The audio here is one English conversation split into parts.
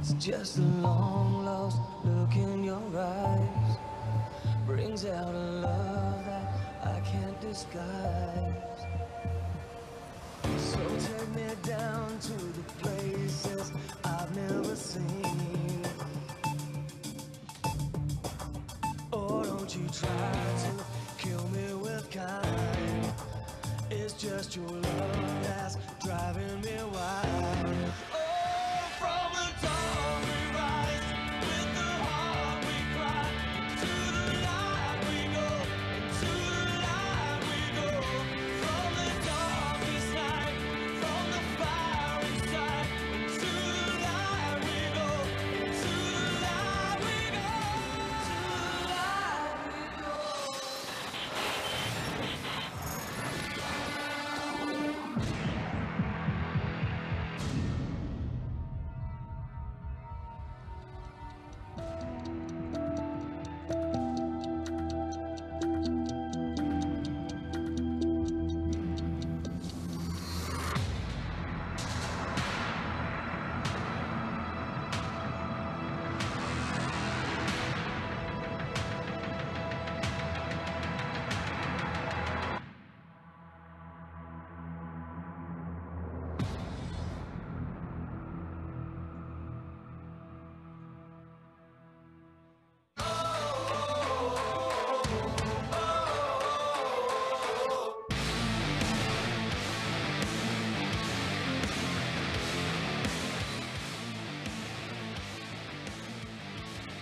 It's just a long lost look in your eyes, brings out a love that I can't disguise. So take me down to the places I've never seen. Or don't you try to kill me with kind. It's just your love that's driving me wild. Oh, from the dawn we rise, with the heart we cry, to the light we go, into the light we go. From the darkest night, from the fire inside, into the light we go, into the light we go, to the light we go.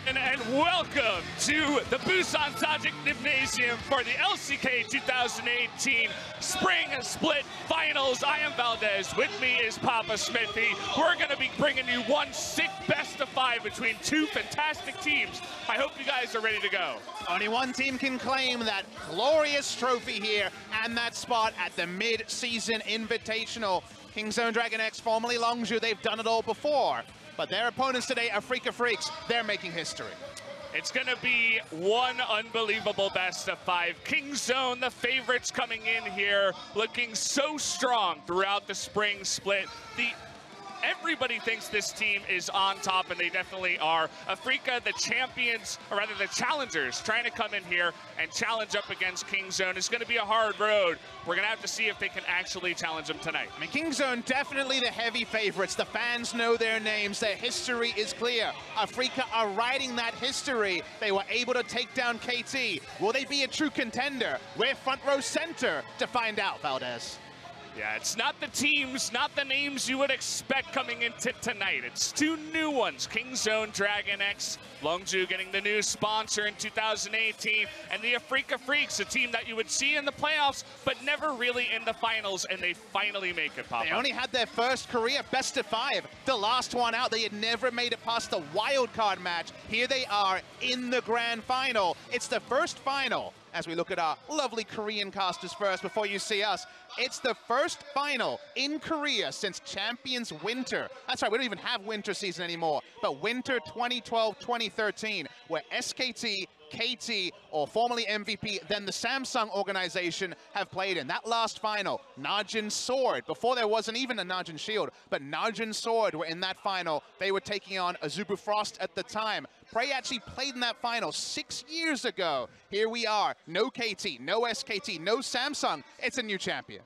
And welcome to the Busan Sajik Gymnasium for the LCK 2018 Spring Split Finals. I am Valdez. With me is Papa Smithy. We're going to be bringing you one sick best of 5 between two fantastic teams. I hope you guys are ready to go. Only one team can claim that glorious trophy here and that spot at the mid-season invitational. Kingzone DragonX, formerly Longzhu, they've done it all before. But their opponents today, Afreeca Freecs, they're making history. It's going to be one unbelievable best of 5. Kingzone, the favorites coming in here, looking so strong throughout the spring split. Everybody thinks this team is on top, and they definitely are. Afreeca, the champions, or rather the challengers, trying to come in here and challenge up against Kingzone. It's going to be a hard road. We're going to have to see if they can actually challenge them tonight. I mean, Kingzone definitely the heavy favorites. The fans know their names. Their history is clear. Afreeca are riding that history. They were able to take down KT. Will they be a true contender? We're front row center to find out, Valdez. Yeah, it's not the teams, not the names you would expect coming into tonight. It's two new ones, Kingzone, DragonX, Longzhu getting the new sponsor in 2018, and the Afreeca Freecs, a team that you would see in the playoffs, but never really in the finals, and they finally make it, Papa. They only had their first career best of 5. The last one out, they had never made it past the wild card match. Here they are in the grand final. It's the first final. As we look at our lovely Korean casters first before you see us, it's the first final in Korea since Champions Winter. That's right, we don't even have winter season anymore, but Winter 2012-2013, where SKT, KT, or formerly MVP, then the Samsung organization have played in. That last final, Najin Sword, before there wasn't even a Najin Shield, but Najin Sword were in that final. They were taking on Azubu Frost at the time. Prey actually played in that final 6 years ago. Here we are, no KT, no SKT, no Samsung. It's a new champion.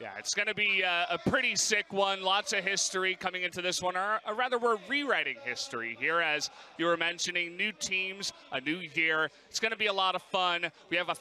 Yeah, it's going to be a pretty sick one. Lots of history coming into this one. Or rather, we're rewriting history here, as you were mentioning. New teams, a new year. It's going to be a lot of fun. We have a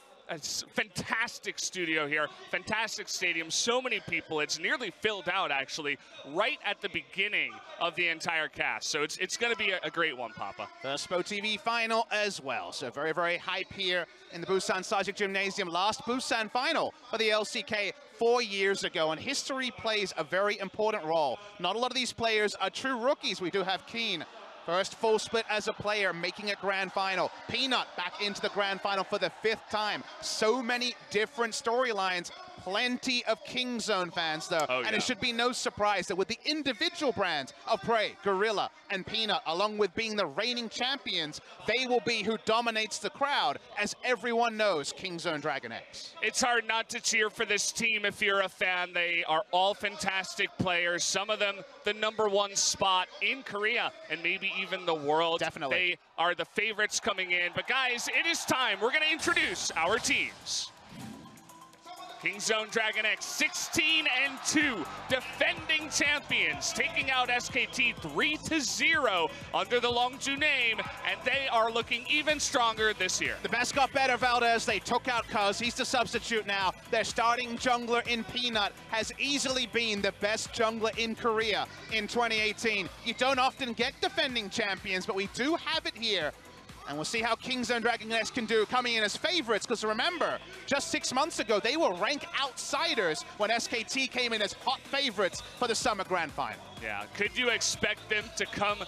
fantastic studio here, fantastic stadium, so many people. It's nearly filled out, actually, right at the beginning of the entire cast. So it's going to be a great one, Papa. The Spo TV final as well. So very, very hype here in the Busan Sajik Gymnasium. Last Busan final for the LCK 4 years ago, and history plays a very important role. Not a lot of these players are true rookies. We do have Keen, first full split as a player, making a grand final. Peanut back into the grand final for the 5th time. So many different storylines plenty of Kingzone fans, though. Oh, and it should be no surprise that with the individual brands of Prey, Gorilla, and Peanut, along with being the reigning champions, they will be who dominates the crowd, as everyone knows Kingzone DragonX. It's hard not to cheer for this team if you're a fan. They are all fantastic players. Some of them the #1 spot in Korea and maybe even the world. Definitely. They are the favorites coming in. But guys, it is time. We're going to introduce our teams. Kingzone DragonX 16-2, defending champions, taking out SKT 3-0 under the Longju name, and they are looking even stronger this year. The best got better, Valdez. They took out Cuz. He's the substitute now. Their starting jungler in Peanut has easily been the best jungler in Korea in 2018. You don't often get defending champions, but we do have it here. And we'll see how Kingzone DragonX can do coming in as favorites, because remember, just 6 months ago, they were ranked outsiders when SKT came in as hot favorites for the Summer Grand Final. Yeah, could you expect them to come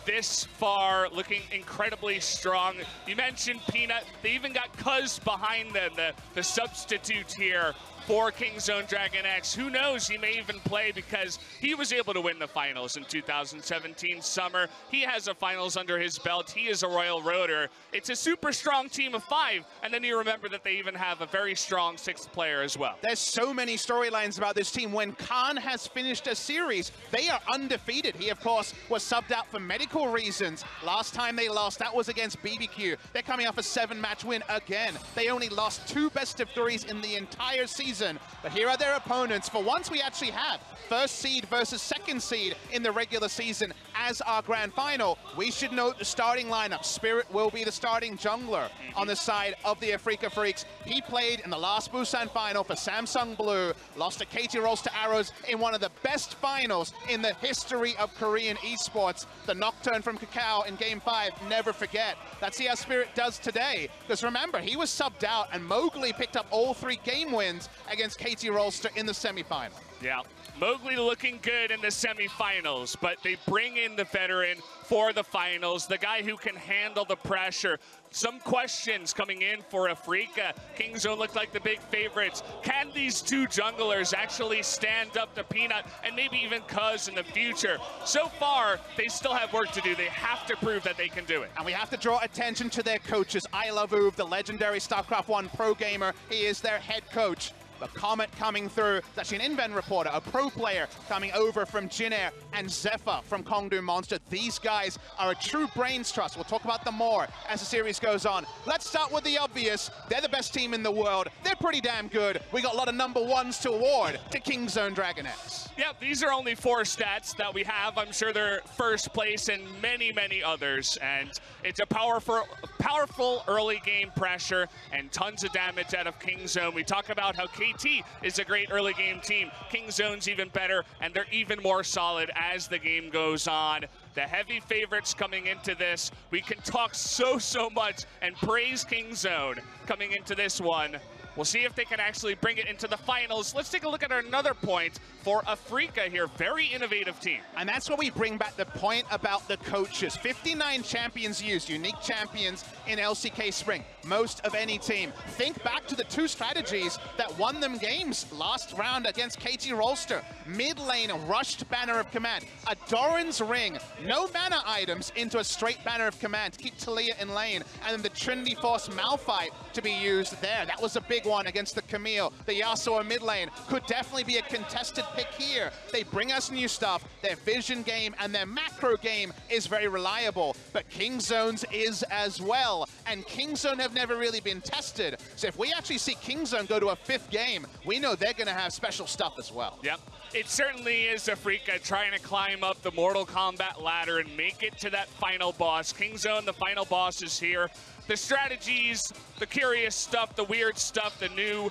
this far looking incredibly strong? You mentioned Peanut. They even got Cuz behind them, the substitute here for Kingzone DragonX. Who knows, he may even play because he was able to win the finals in 2017 summer. He has a finals under his belt. He is a Royal Roader. It's a super strong team of 5, and then you remember that they even have a very strong 6th player as well. There's so many storylines about this team. When Khan has finished a series, they are undefeated. He, of course, was subbed out for medical reasons. Last time they lost, that was against BBQ. They're coming off a 7-match win again. They only lost 2 best-of-3s in the entire season. But here are their opponents. For once, we actually have first seed versus second seed in the regular season as our grand final. We should note the starting lineup. Spirit will be the starting jungler on the side of the Afreeca Freecs. He played in the last Busan final for Samsung Blue, lost to KT Rolls to Arrows in one of the best finals in the history of Korean esports. The Nocturne from Kakao in Game 5, never forget. Let's see how Spirit does today, because remember, he was subbed out and Mowgli picked up all 3 game wins against KT Rolster in the semifinal. Yeah, Mowgli looking good in the semifinals, but they bring in the veteran for the finals, the guy who can handle the pressure. Some questions coming in for Afreeca. Kingzone looked like the big favorites. Can these 2 junglers actually stand up to Peanut and maybe even Cuz in the future? So far, they still have work to do. They have to prove that they can do it. And we have to draw attention to their coaches. I Love Uv, the legendary StarCraft 1 pro gamer. He is their head coach. The Comet coming through. It's actually an Inven reporter, a pro player coming over from Jinair, and Zephyr from Kongdu Monster. These guys are a true brains trust. We'll talk about them more as the series goes on. Let's start with the obvious. They're the best team in the world. They're pretty damn good. We got a lot of #1s to award to Kingzone DragonX. Yep, these are only 4 stats that we have. I'm sure they're first place and many, many others. And it's a powerful early game pressure and tons of damage out of Kingzone. We talk about how KT is a great early game team. Kingzone's even better, and they're even more solid as the game goes on. The heavy favorites coming into this. We can talk so much and praise Kingzone coming into this one. We'll see if they can actually bring it into the finals. Let's take a look at another point for Afreeca here. Very innovative team. And that's where we bring back the point about the coaches. 59 champions used, unique champions in LCK Spring. Most of any team. Think back to the 2 strategies that won them games last round against KT Rolster. Mid lane, rushed Banner of Command. A Doran's Ring, no mana items into a straight Banner of Command to keep Talia in lane. And then the Trinity Force Malphite to be used there. That was a big one against the Camille. The Yasuo mid lane could definitely be a contested pick here. They bring us new stuff. Their vision game and their macro game is very reliable, but Kingzone's is as well. And Kingzone have never really been tested. So if we actually see Kingzone go to a 5th game, we know they're going to have special stuff as well. Yep. It certainly is Afreeca trying to climb up the Mortal Kombat ladder and make it to that final boss. Kingzone, the final boss, is here. The strategies, the curious stuff, the weird stuff, the new,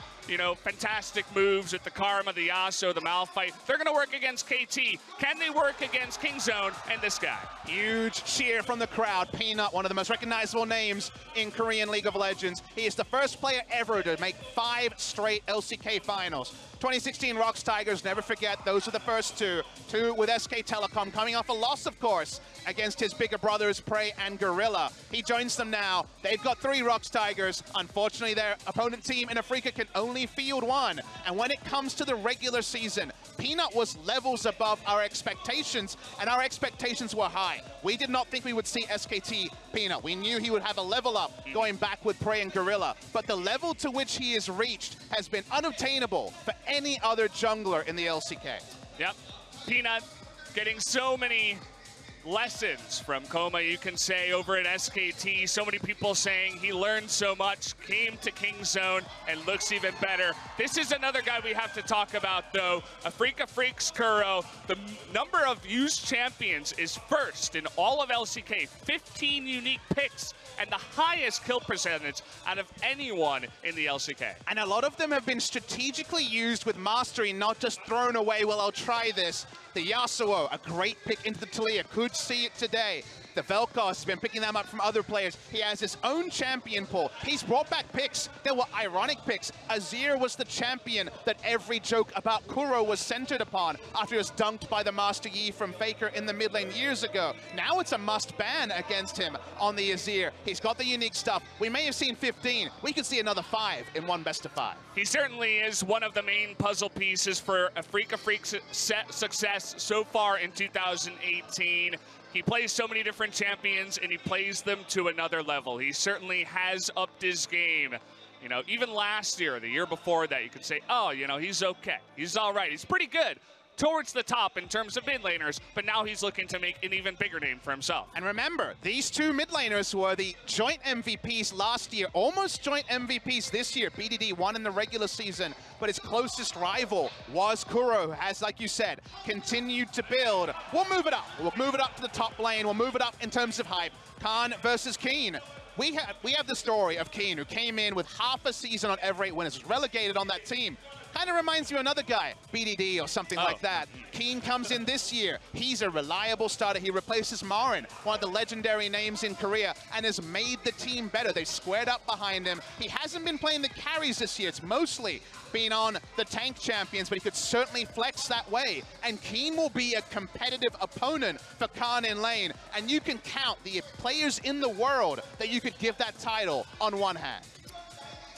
fantastic moves with the Karma, the Yasuo, the Malphite, they're going to work against KT. Can they work against Kingzone and this guy? Huge cheer from the crowd. Peanut, one of the most recognizable names in Korean League of Legends. He is the first player ever to make 5 straight LCK finals. 2016 Rocks Tigers, never forget, those were the first two. Two with SK Telecom, coming off a loss, of course, against his bigger brothers, Prey and Gorilla. He joins them now. They've got 3 Rocks Tigers. Unfortunately, their opponent team in Afreeca can only field 1. And when it comes to the regular season, Peanut was levels above our expectations, and our expectations were high. We did not think we would see SKT Peanut. We knew he would have a level up going back with Prey and Gorilla, but the level to which he has reached has been unobtainable for any other jungler in the LCK. Yep, Peanut getting so many lessons from Coma, you can say, over at SKT. So many people saying he learned so much, came to King's Zone, and looks even better. This is another guy we have to talk about, though. Afreeca Freecs Kuro, the number of used champions is first in all of LCK. 15 unique picks, and the highest kill percentage out of anyone in the LCK. And a lot of them have been strategically used with mastery, not just thrown away, well, I'll try this. The Yasuo, a great pick into the Talia, could see it today. The Vel'Koz has been picking them up from other players. He has his own champion pool. He's brought back picks. There were ironic picks. Azir was the champion that every joke about Kuro was centered upon after he was dunked by the Master Yi from FLICKR in the mid lane years ago. Now it's a must ban against him on the Azir. He's got the unique stuff. We may have seen 15. We could see another 5 in one best of 5. He certainly is one of the main puzzle pieces for Afreeca Freecs' success so far in 2018. He plays so many different champions, and he plays them to another level. He certainly has upped his game. You know, even last year, the year before that, you could say, oh, you know, he's okay. He's all right. He's pretty good towards the top in terms of mid laners, but now he's looking to make an even bigger name for himself. And remember, these 2 mid laners were the joint MVPs last year, almost joint MVPs this year. BDD won in the regular season, but his closest rival was Kuro, who has, like you said, continued to build. We'll move it up. We'll move it up to the top lane. We'll move it up in terms of hype. Khan versus Keen. We have the story of Keen, who came in with half a season on Ever 8 winners, was relegated on that team. Kind of reminds you of another guy, BDD or something like that. Keen comes in this year. He's a reliable starter. He replaces Marin, one of the legendary names in Korea, and has made the team better. They squared up behind him. He hasn't been playing the carries this year. It's mostly been on the tank champions, but he could certainly flex that way. And Keen will be a competitive opponent for Khan in lane. And you can count the players in the world that you could give that title on one hand.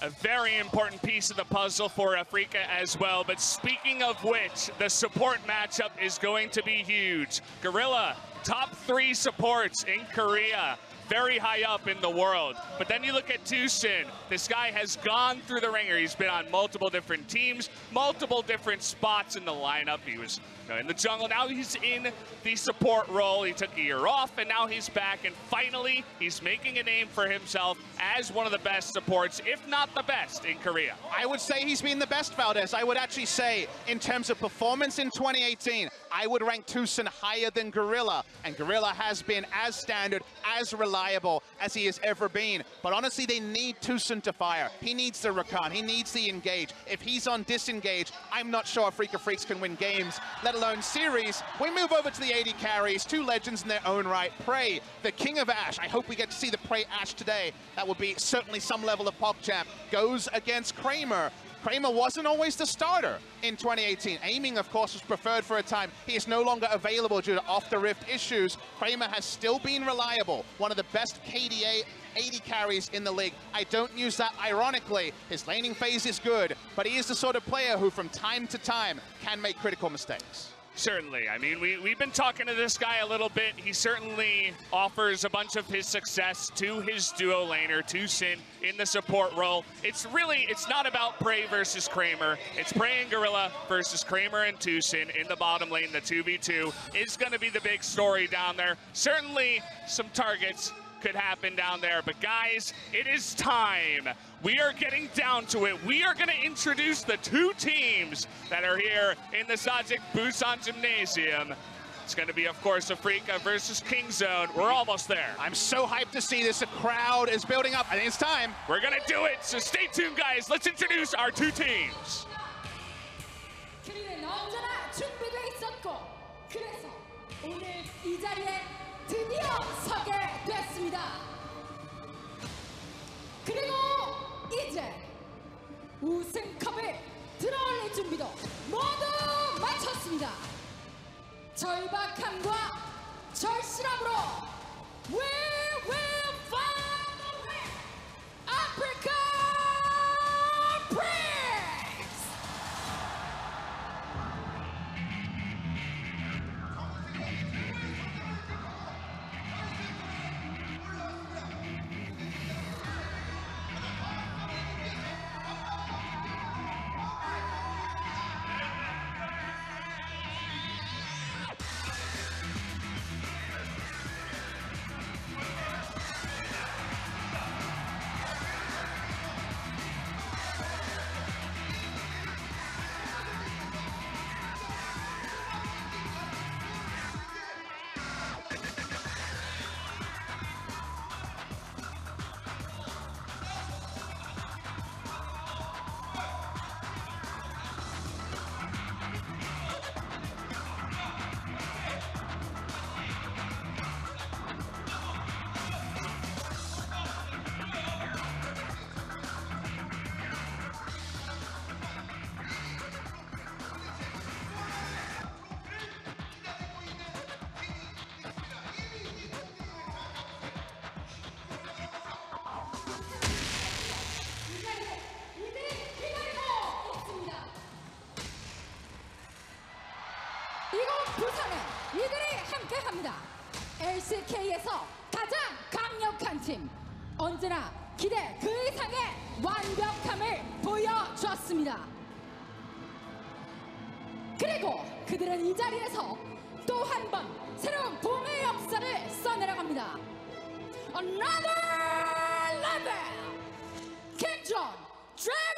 A very important piece of the puzzle for Afreeca as well. But speaking of which, the support matchup is going to be huge. Gorilla, top 3 supports in Korea. Very high up in the world. But then you look at Tucson. This guy has gone through the ringer. He's been on multiple different teams, multiple different spots in the lineup. He was in the jungle. Now he's in the support role. He took a year off, and now he's back. And finally, he's making a name for himself as one of the best supports, if not the best, in Korea. I would say he's been the best, Valdez. I would actually say, in terms of performance in 2018, I would rank Tucson higher than Gorilla. And Gorilla has been as standard, as reliable as he has ever been. But honestly, they need Tucson to fire. He needs the Rakan. He needs the engage. If he's on disengage, I'm not sure Afreeca Freecs can win games, let alone series. We move over to the 80 carries, 2 legends in their own right. Prey, the king of Ashe. I hope we get to see the Prey Ashe today. That would be certainly some level of PogChamp. Goes against Kramer. Kramer wasn't always the starter in 2018. Aiming, of course, was preferred for a time. He is no longer available due to off-the-rift issues. Kramer has still been reliable, one of the best KDA 80 carries in the league. I don't use that ironically. His laning phase is good, but he is the sort of player who from time to time can make critical mistakes. Certainly. I mean, we've been talking to this guy a little bit. He certainly offers a bunch of his success to his duo laner, Tucson, in the support role. It's not about Prey versus Kramer. It's Prey and Gorilla versus Kramer and Tucson in the bottom lane. The 2v2 is going to be the big story down there. Certainly some targets could happen down there, but guys, it is time. We are getting down to it. We are going to introduce the 2 teams that are here in the Sajik Busan Gymnasium. It's going to be, of course, Afreeca versus King's Zone. We're almost there. I'm so hyped to see this. The crowd is building up. I think it's time. We're going to do it, so stay tuned, guys. Let's introduce our 2 teams. 드디어 서게 됐습니다. 그리고 이제 우승컵을 들어올릴 경기 준비도 모두 마쳤습니다. 절박함과 절실함으로 We will find the way! Afreeca Freecs! 이곳 부산에 이들이 함께합니다. LCK에서 가장 강력한 팀, 언제나 기대 그 이상의 완벽함을 보여주었습니다. 그리고 그들은 이 자리에서 또 한 번 새로운 봄의 역사를 써내려갑니다. Another level! 킹존 DragonX!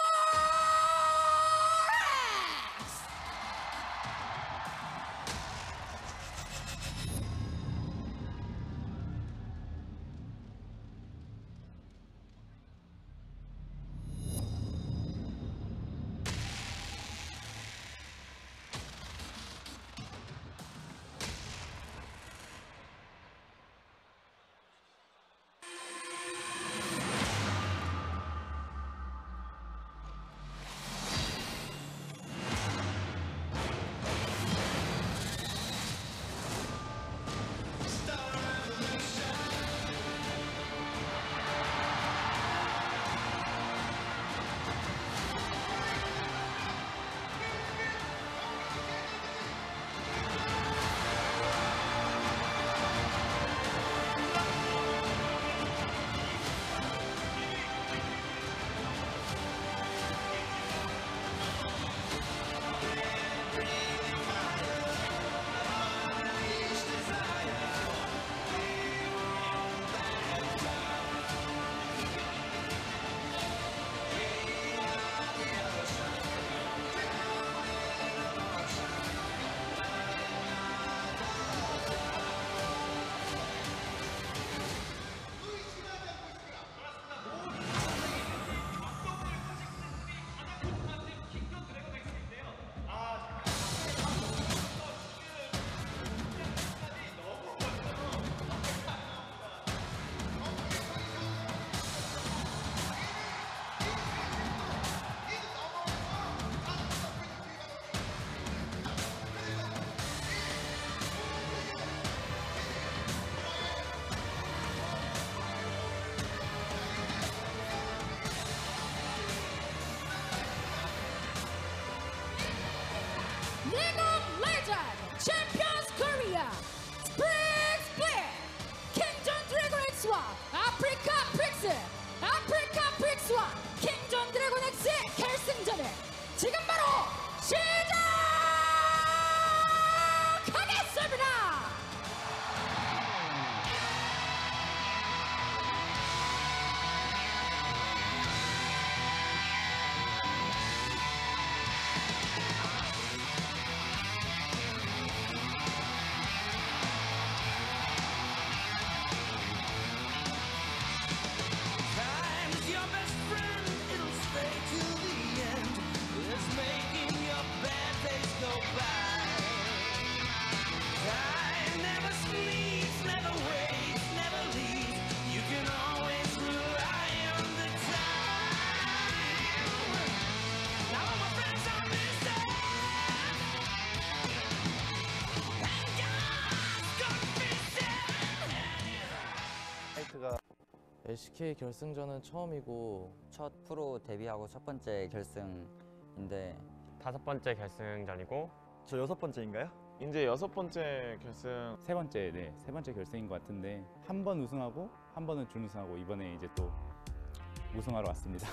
League of Legends Champions Korea Spring Split 킹존 드래곤엑스와 아프리카 프릭스 아프리카 프릭스와 킹존 드래곤엑스의 결승전을 지금 바로 시작하겠습니다. LCK 결승전은 처음이고 첫 프로 데뷔하고 첫 번째 결승인데 5번째 결승전이고 저 6번째인가요? 이제 6번째 결승. 세 번째 결승인 것 같은데 한 번 우승하고 한 번은 준우승하고 이번에 이제 또 우승하러 왔습니다.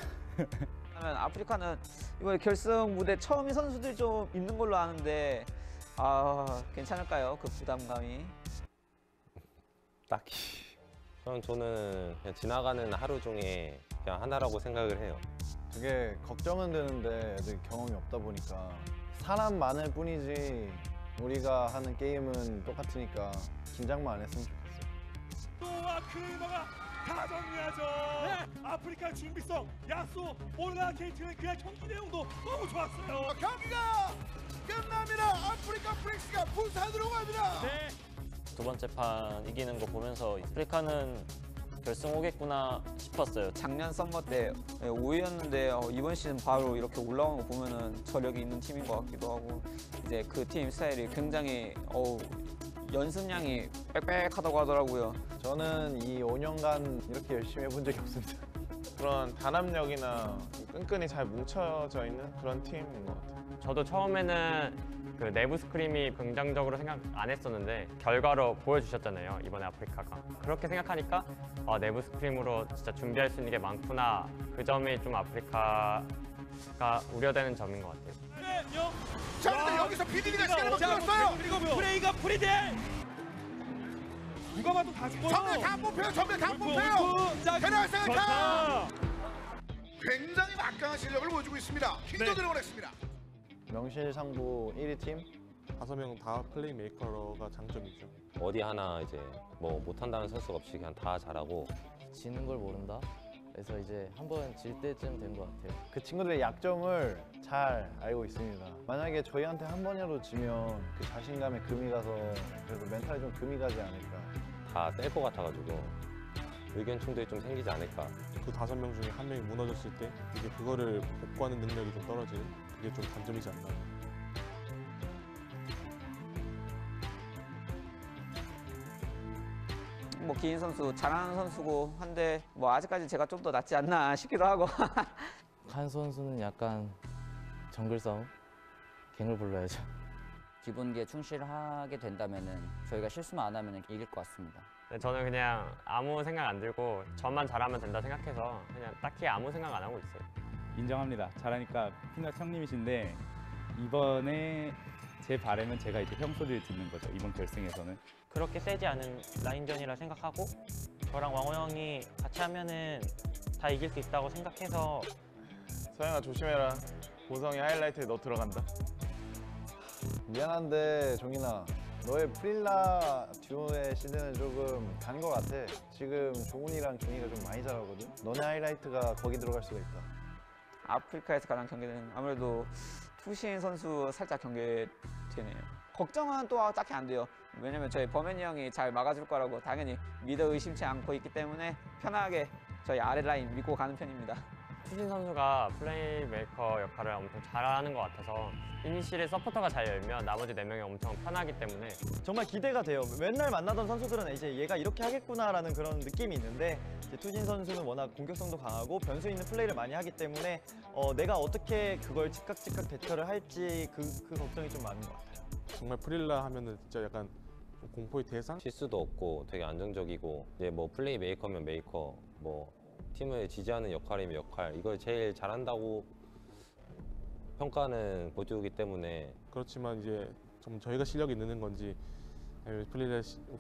아프리카는 이번에 결승 무대 처음인 선수들이 좀 있는 걸로 아는데 괜찮을까요? 그 부담감이. 딱히 저는 그냥 지나가는 하루 중에 그냥 하나라고 생각을 해요. 되게 걱정은 되는데 애들 경험이 없다 보니까 사람 많을 뿐이지 우리가 하는 게임은 똑같으니까 긴장만 안 했으면 좋겠어요. 또와 크리머가 다 정리하죠. 네, 아프리카 준비성, 야수, 올라 KT는 그냥 경기 내용도 너무 좋았어요. 경기가 끝납니다. 아프리카 프릭스가 부산으로 갑니다. 네. 두 번째 판 이기는 거 보면서 아프리카는 결승 오겠구나 싶었어요. 작년 썸머 때 5위였는데 이번 시즌 바로 이렇게 올라오는 거 보면은 저력이 있는 팀인 것 같기도 하고 이제 그 팀 스타일이 굉장히 연습량이 빽빽하다고 하더라고요. 저는 이 5년간 이렇게 열심히 해본 적이 없습니다. 그런 단합력이나 끈끈이 잘 뭉쳐져 있는 그런 팀인 것 같아요. 저도 처음에는 그 내부 스크림이 긍정적으로 생각 안 했었는데 결과로 보여주셨잖아요, 이번에 아프리카가. 그렇게 생각하니까 내부 스크림으로 진짜 준비할 수 있는 게 많구나. 그 점이 좀 아프리카가 우려되는 점인 것 같아요. 자, 근데 여기서 비디기가 시간을 만들었어요. 그리고 프레이가 프리딜. 누가 봐도 다 죽어요. 전멸 다 뽑혀요. 전멸 다 뽑혀요. 대략생을 다. 굉장히 막강한 실력을 보여주고 있습니다. 킹도 드래곤엑스입니다. 명실상부 1위 팀? 5명 다 플레이메이커가 장점이죠. 어디 하나 이제 뭐 못한다는 선수가 없이 그냥 다 잘하고. 지는 걸 모른다. 그래서 이제 한번 질 때쯤 된 것 같아요. 그 친구들의 약점을 잘 알고 있습니다. 만약에 저희한테 한 번이라도 지면 그 자신감에 금이 가서 그래도 멘탈이 좀 금이 가지 않을까. 다 셀 것 같아가지고 의견 충돌이 좀 생기지 않을까. 그 5명 중에 한 명이 무너졌을 때 이게 그거를 복구하는 능력이 좀 떨어지는 그게 좀 단점이지 않나. 뭐 기인 선수 잘하는 선수고 한데 뭐 아직까지 제가 좀 더 낫지 않나 싶기도 하고. 칸 선수는 약간 정글 싸움? 갱을 불러야죠. 기본기에 충실하게 된다면은 저희가 실수만 안 하면 이길 것 같습니다. 저는 그냥 아무 생각 안 들고 저만 잘하면 된다 생각해서 그냥 딱히 아무 생각 안 하고 있어요. 인정합니다. 잘하니까 피넛 형님이신데 이번에 제 바람은 제가 이제 형 소리를 듣는 거죠. 이번 결승에서는. 그렇게 세지 않은 라인전이라 생각하고 저랑 왕호 형이 같이 하면은 다 이길 수 있다고 생각해서. 서영아 조심해라. 보성이 하이라이트에 너 들어간다. 미안한데 종인아, 너의 프릴라 듀오의 시즌은 조금 간 것 같아. 지금 종훈이랑 종이가 좀 많이 잘하거든. 너네 하이라이트가 거기 들어갈 수가 있다. 아프리카에서 가장 경계되는 아무래도 투신 선수 살짝 경계되네요. 걱정은 또 딱히 안 돼요. 왜냐면 저희 범현이 형이 잘 막아줄 거라고 당연히 믿어 의심치 않고 있기 때문에 편하게 저희 아래 라인 믿고 가는 편입니다. 투신 선수가 플레이메이커 역할을 엄청 잘하는 것 같아서 이니시를 서포터가 잘 열면 나머지 4명이 엄청 편하기 때문에 정말 기대가 돼요. 맨날 만나던 선수들은 이제 얘가 이렇게 하겠구나라는 그런 느낌이 있는데 이제 투진 선수는 워낙 공격성도 강하고 변수 있는 플레이를 많이 하기 때문에 내가 어떻게 그걸 즉각 대처를 할지 그 걱정이 좀 많은 것 같아요. 정말 프릴라 하면은 진짜 약간 좀 공포의 대상? 실수도 없고 되게 안정적이고 이제 뭐 플레이메이커면 메이커, 뭐 팀을 지지하는 역할이면 역할, 이걸 제일 잘한다고 평가는 보여주기 때문에. 그렇지만 이제 좀 저희가 실력이 느는 건지 아니면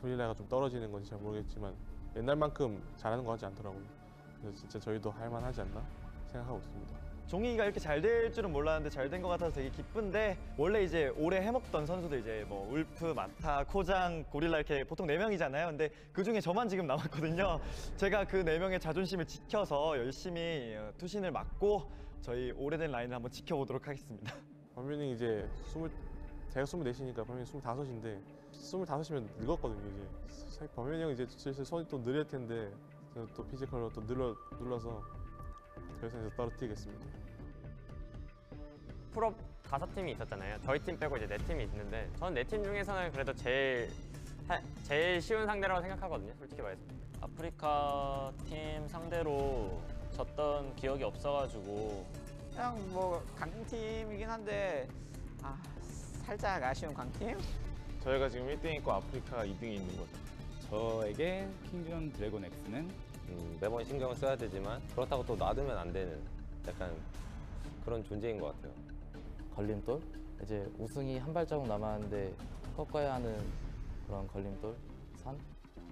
프릴라가 좀 떨어지는 건지 잘 모르겠지만 옛날만큼 잘하는 거 하지 않더라고요. 그래서 진짜 저희도 할만하지 않나 생각하고 있습니다. 종이가 이렇게 잘 될 줄은 몰랐는데 잘 된 것 같아서 되게 기쁜데, 원래 이제 오래 해먹던 선수들 이제 뭐 울프, 마타, 코장, 고릴라 이렇게 보통 4명이잖아요. 근데 그중에 저만 지금 남았거든요. 제가 그 4명의 자존심을 지켜서 열심히 투신을 맡고 저희 오래된 라인을 한번 지켜보도록 하겠습니다. 범윤이 이제 제가 24시니까 범윤이 25인데 25이면 늙었거든요. 이제 범윤이 형이 이제 슬슬 손이 또 느릴 텐데 또 피지컬로 또 눌러서 결승에서 떨어뜨리겠습니다. 풀업 5팀이 있었잖아요. 저희 팀 빼고 이제 4팀이 있는데 저는 4팀 중에서는 그래도 제일 쉬운 상대라고 생각하거든요, 솔직히 말해서. 아프리카 팀 상대로 졌던 기억이 없어가지고 그냥 뭐 강팀이긴 한데 살짝 아쉬운 강팀? 저희가 지금 1등 있고 아프리카가 2등이 있는 거죠. 저에게 킹존 드래곤X는 매번 신경을 써야 되지만 그렇다고 또 놔두면 안 되는 약간 그런 존재인 것 같아요. 걸림돌? 이제 우승이 한 발자국 남았는데 꺾어야 하는 그런 걸림돌? 산?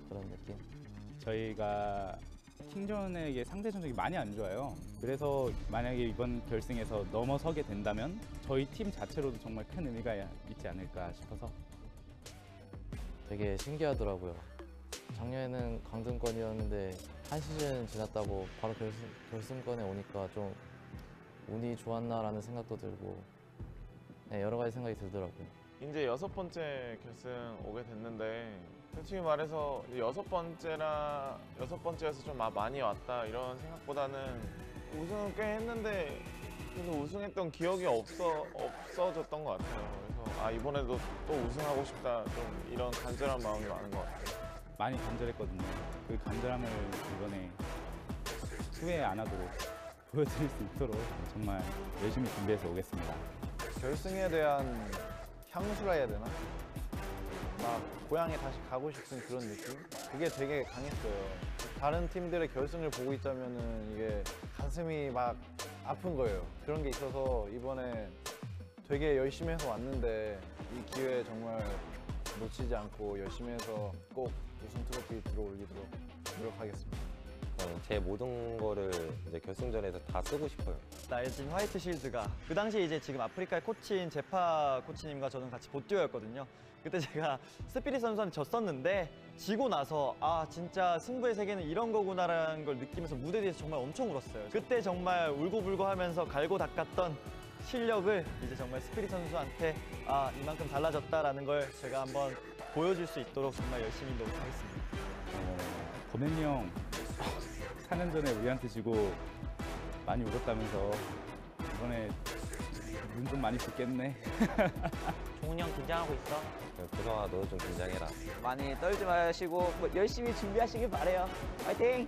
그런 느낌? 저희가 킹존에게 상대 전적이 많이 안 좋아요. 그래서 만약에 이번 결승에서 넘어서게 된다면 저희 팀 자체로도 정말 큰 의미가 있지 않을까 싶어서 되게 신기하더라고요. 작년에는 강등권이었는데 한 시즌 지났다고 바로 결승권에 오니까 좀 운이 좋았나라는 생각도 들고 네, 여러 가지 생각이 들더라고요. 이제 6번째 결승 오게 됐는데 솔직히 말해서 6번째여서 좀 많이 왔다 이런 생각보다는 우승은 꽤 했는데 그래서 우승했던 기억이 없어졌던 것 같아요. 그래서 이번에도 또 우승하고 싶다 좀 이런 간절한 마음이 많은 것 같아요. 많이 간절했거든요. 그 간절함을 이번에 후회 안 하도록 보여드릴 수 있도록 정말 열심히 준비해서 오겠습니다. 결승에 대한 향수라 해야 되나? 막 고향에 다시 가고 싶은 그런 느낌? 그게 되게 강했어요. 다른 팀들의 결승을 보고 있자면은 이게 가슴이 막 아픈 거예요. 그런 게 있어서 이번에 되게 열심히 해서 왔는데 이 기회 정말 놓치지 않고 열심히 해서 꼭 우승 트로피 들어올리도록 노력하겠습니다. 제 모든 거를 이제 결승전에서 다 쓰고 싶어요. 날진 화이트 실드가 그 당시에 이제 지금 아프리카의 코치인 제파 코치님과 저는 같이 보듀오였거든요. 그때 제가 스피릿 선수한테 졌었는데 지고 나서 진짜 승부의 세계는 이런 거구나라는 걸 느끼면서 무대 뒤에서 정말 엄청 울었어요. 그때 정말 울고불고 하면서 갈고 닦았던 실력을 이제 정말 스피릿 선수한테 이만큼 달라졌다라는 걸 제가 한번 보여줄 수 있도록 정말 열심히 노력하겠습니다. 범현이 형 4년 전에 우리한테 지고 많이 울었다면서 이번에 눈 좀 많이 붓겠네. 종훈이 형 긴장하고 있어? 구성아 너도 좀 긴장해라. 많이 떨지 마시고 열심히 준비하시길 바래요. 화이팅!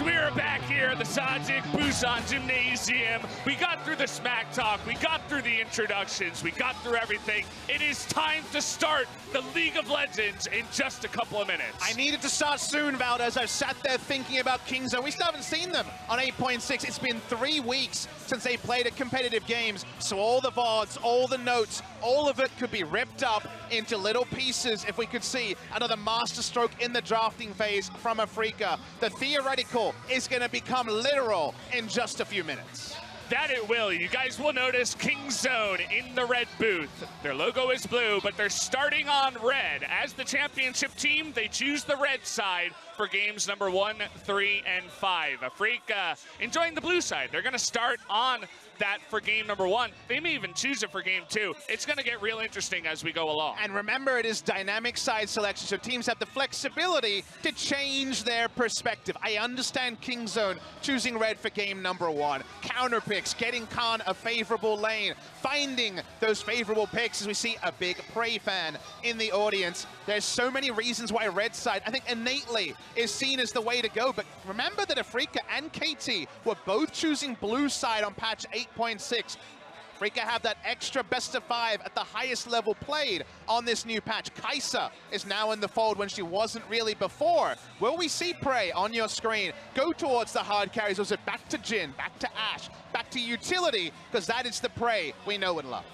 We are back here at the Sajik Busan Gymnasium. We got through the smack talk, we got through the introductions, we got through everything. It is time to start the League of Legends in just a couple of minutes. I needed to start soon, Valdez. I've sat there thinking about Kingzone. We still haven't seen them on 8.6. It's been 3 weeks since they played at competitive games. So all the VODs, all the notes, all of it could be ripped up into little pieces if we could see another masterstroke in the drafting phase from Afreeca. The theoretical is going to become literal in just a few minutes. That it will. You guys will notice Kingzone in the red booth. Their logo is blue, but they're starting on red. As the championship team, they choose the red side for games number 1, 3, and 5. Afreeca enjoying the blue side. They're going to start on that for game number 1. They may even choose it for game 2. It's going to get real interesting as we go along. And remember, it is dynamic side selection, so teams have the flexibility to change their perspective. I understand Kingzone choosing red for game number 1. Counter picks, getting Khan a favorable lane, finding those favorable picks as we see a big Prey fan in the audience. There's so many reasons why red side, I think innately, is seen as the way to go. But remember that Afreeca and KT were both choosing blue side on patch 8.6. Afreeca have that extra best of 5 at the highest level played on this new patch. Kai'Sa is now in the fold when she wasn't really before. Will we see Prey on your screen go towards the hard carries? Or is it back to Jhin, back to Ashe, back to utility? Because that is the Prey we know and love.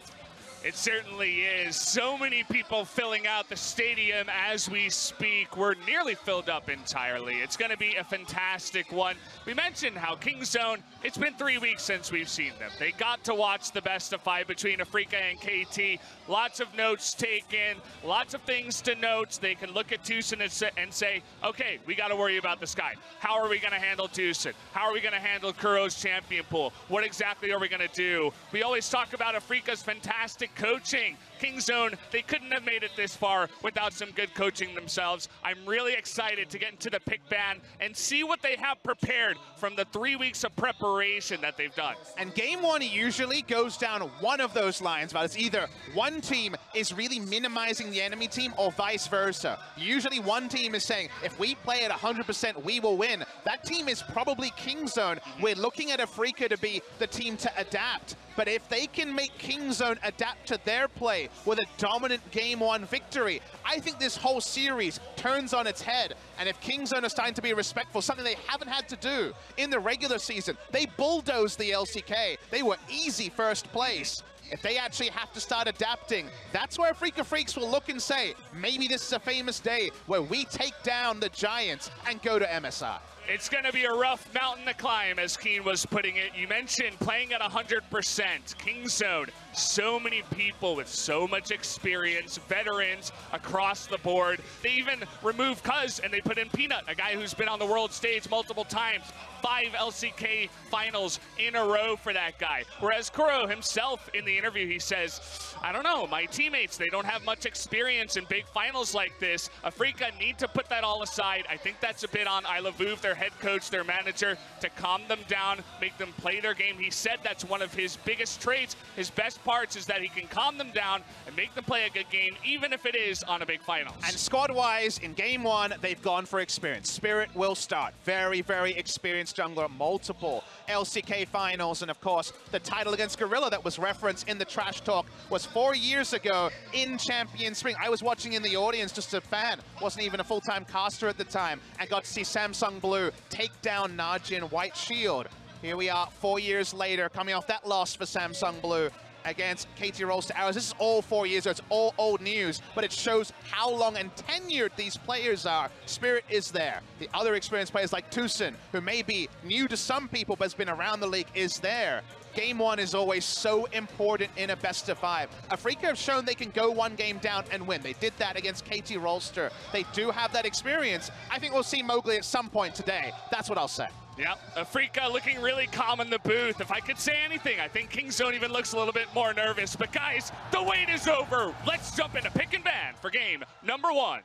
It certainly is. So many people filling out the stadium as we speak. We're nearly filled up entirely. It's going to be a fantastic one. We mentioned how Kingzone, it's been 3 weeks since we've seen them. They got to watch the best of 5 between Afreeca and KT. Lots of notes taken, lots of things to note. They can look at Tucson and say, okay, we got to worry about the sky. How are we going to handle Tucson? How are we going to handle Kuro's champion pool? What exactly are we going to do? We always talk about Afreeca's fantastic coaching. Kingzone, they couldn't have made it this far without some good coaching themselves. I'm really excited to get into the pick ban and see what they have prepared from the 3 weeks of preparation that they've done. And game 1 usually goes down one of those lines, but it's either one team is really minimizing the enemy team or vice versa. Usually one team is saying, if we play at 100%, we will win. That team is probably Kingzone. We're looking at Afreeca to be the team to adapt. But if they can make Kingzone adapt to their play with a dominant game 1 victory, I think this whole series turns on its head. And if Kingzone are starting to be respectful, something they haven't had to do in the regular season, they bulldozed the LCK. They were easy first place. If they actually have to start adapting, that's where Afreeca Freecs will look and say, maybe this is a famous day where we take down the Giants and go to MSI. It's going to be a rough mountain to climb, as Keen was putting it. You mentioned playing at 100%. Kingzone, so many people with so much experience, veterans across the board. They even removed Cuz and they put in Peanut, a guy who's been on the world stage multiple times. 5 LCK finals in a row for that guy. Whereas Kuro himself, in the interview, he says, I don't know, my teammates, they don't have much experience in big finals like this. Afreeca need to put that all aside. I think that's a bit on Ilavuv, their head coach, their manager, to calm them down, make them play their game. He said that's one of his biggest traits. His best parts is that he can calm them down and make them play a good game, even if it is on a big finals. And squad-wise, in game 1, they've gone for experience. Spirit will start. Very, very experienced jungler, multiple LCK finals, and of course, the title against Gorilla that was referenced in the trash talk was 4 years ago in Champion Spring. I was watching in the audience, just a fan, wasn't even a full-time caster at the time, and got to see Samsung Blue take down Najin White Shield. Here we are 4 years later, coming off that loss for Samsung Blue against KT Rolls to Arrows. This is all 4 years ago. It's all old news, but it shows how long and tenured these players are. Spirit is there. The other experienced players like Tucson, who may be new to some people but has been around the league, is there. Game 1 is always so important in a best of 5. Afreeca have shown they can go 1 game down and win. They did that against KT Rolster. They do have that experience. I think we'll see Mowgli at some point today. That's what I'll say. Yep, Afreeca looking really calm in the booth. If I could say anything, I think Kingzone even looks a little bit more nervous. But guys, the wait is over. Let's jump into pick and ban for game number 1.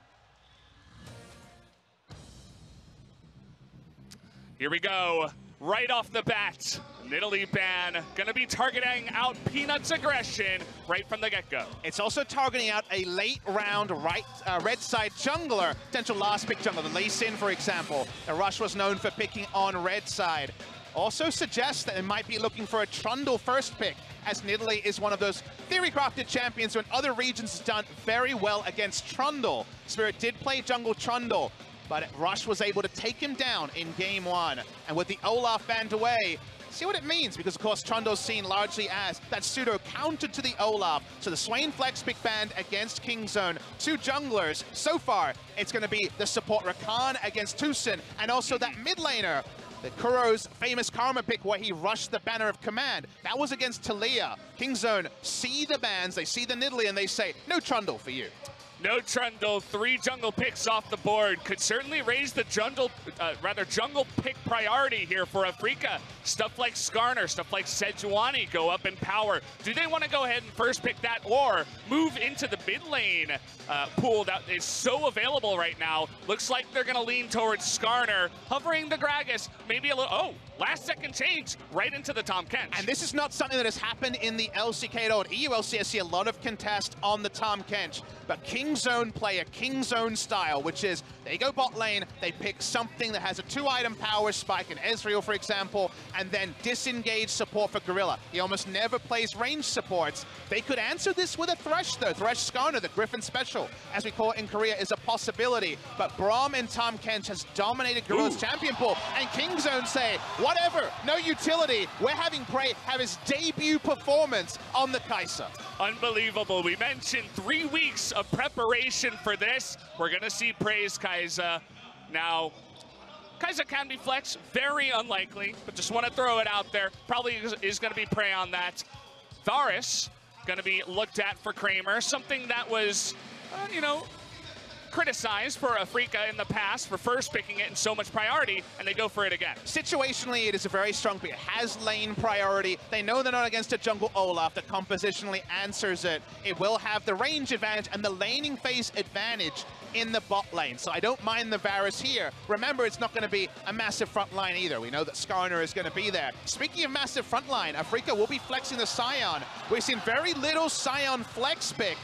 Here we go. Right off the bat, Nidalee ban gonna be targeting out Peanut's aggression right from the get-go. It's also targeting out a late round red side jungler, potential last pick jungler, the Lee Sin, for example. The Rush was known for picking on red side. Also suggests that it might be looking for a Trundle first pick, as Nidalee is one of those theory-crafted champions who in other regions has done very well against Trundle. Spirit did play jungle Trundle, but Rush was able to take him down in game 1. And with the Olaf banned away, see what it means, because of course Trundle's seen largely as that pseudo counter to the Olaf. So the Swain Flex pick banned against Kingzone. 2 junglers. So far, it's going to be the support Rakan against Tucson, and also that mid laner, the Kuro's famous Karma pick where he rushed the Banner of Command. That was against Talia. Kingzone see the bans, they see the Nidalee, and they say, no Trundle for you. No Trundle, 3 jungle picks off the board. Could certainly raise the jungle pick priority here for Afreeca. Stuff like Skarner, stuff like Sejuani go up in power. Do they want to go ahead and first pick that or move into the mid lane pool that is so available right now? Looks like they're going to lean towards Skarner, hovering the Gragas, maybe a little, oh, last second change, right into the Tahm Kench. And this is not something that has happened in the LCK at all. At EULC, I see a lot of contest on the Tahm Kench, but King Zone play a King Zone style, which is they go bot lane, they pick something that has a 2-item power spike, an Ezreal, for example, and then disengage support for Gorilla. He almost never plays range supports. They could answer this with a Thresh, though. Thresh Skarner, the Griffin special, as we call it in Korea, is a possibility. But Braum and Tahm Kench has dominated Gorilla's champion pool, and King Zone say, whatever, no utility. We're having Prey have his debut performance on the Kai'Sa. Unbelievable. We mentioned 3 weeks of preparation for this. We're going to see Prey's Kai'Sa. Now, Kai'Sa can be flex, very unlikely, but just want to throw it out there. Probably is going to be Prey on that. Varus going to be looked at for Kramer, something that was, you know, criticized for Afreeca in the past for first picking it in so much priority, and they go for it again. Situationally, it is a very strong pick. It has lane priority. They know they're not against a jungle Olaf that compositionally answers it. It will have the range advantage and the laning phase advantage in the bot lane. So I don't mind the Varus here. Remember, it's not going to be a massive front line either. We know that Skarner is going to be there. Speaking of massive front line, Afreeca will be flexing the Sion. We've seen very little Sion flex pick.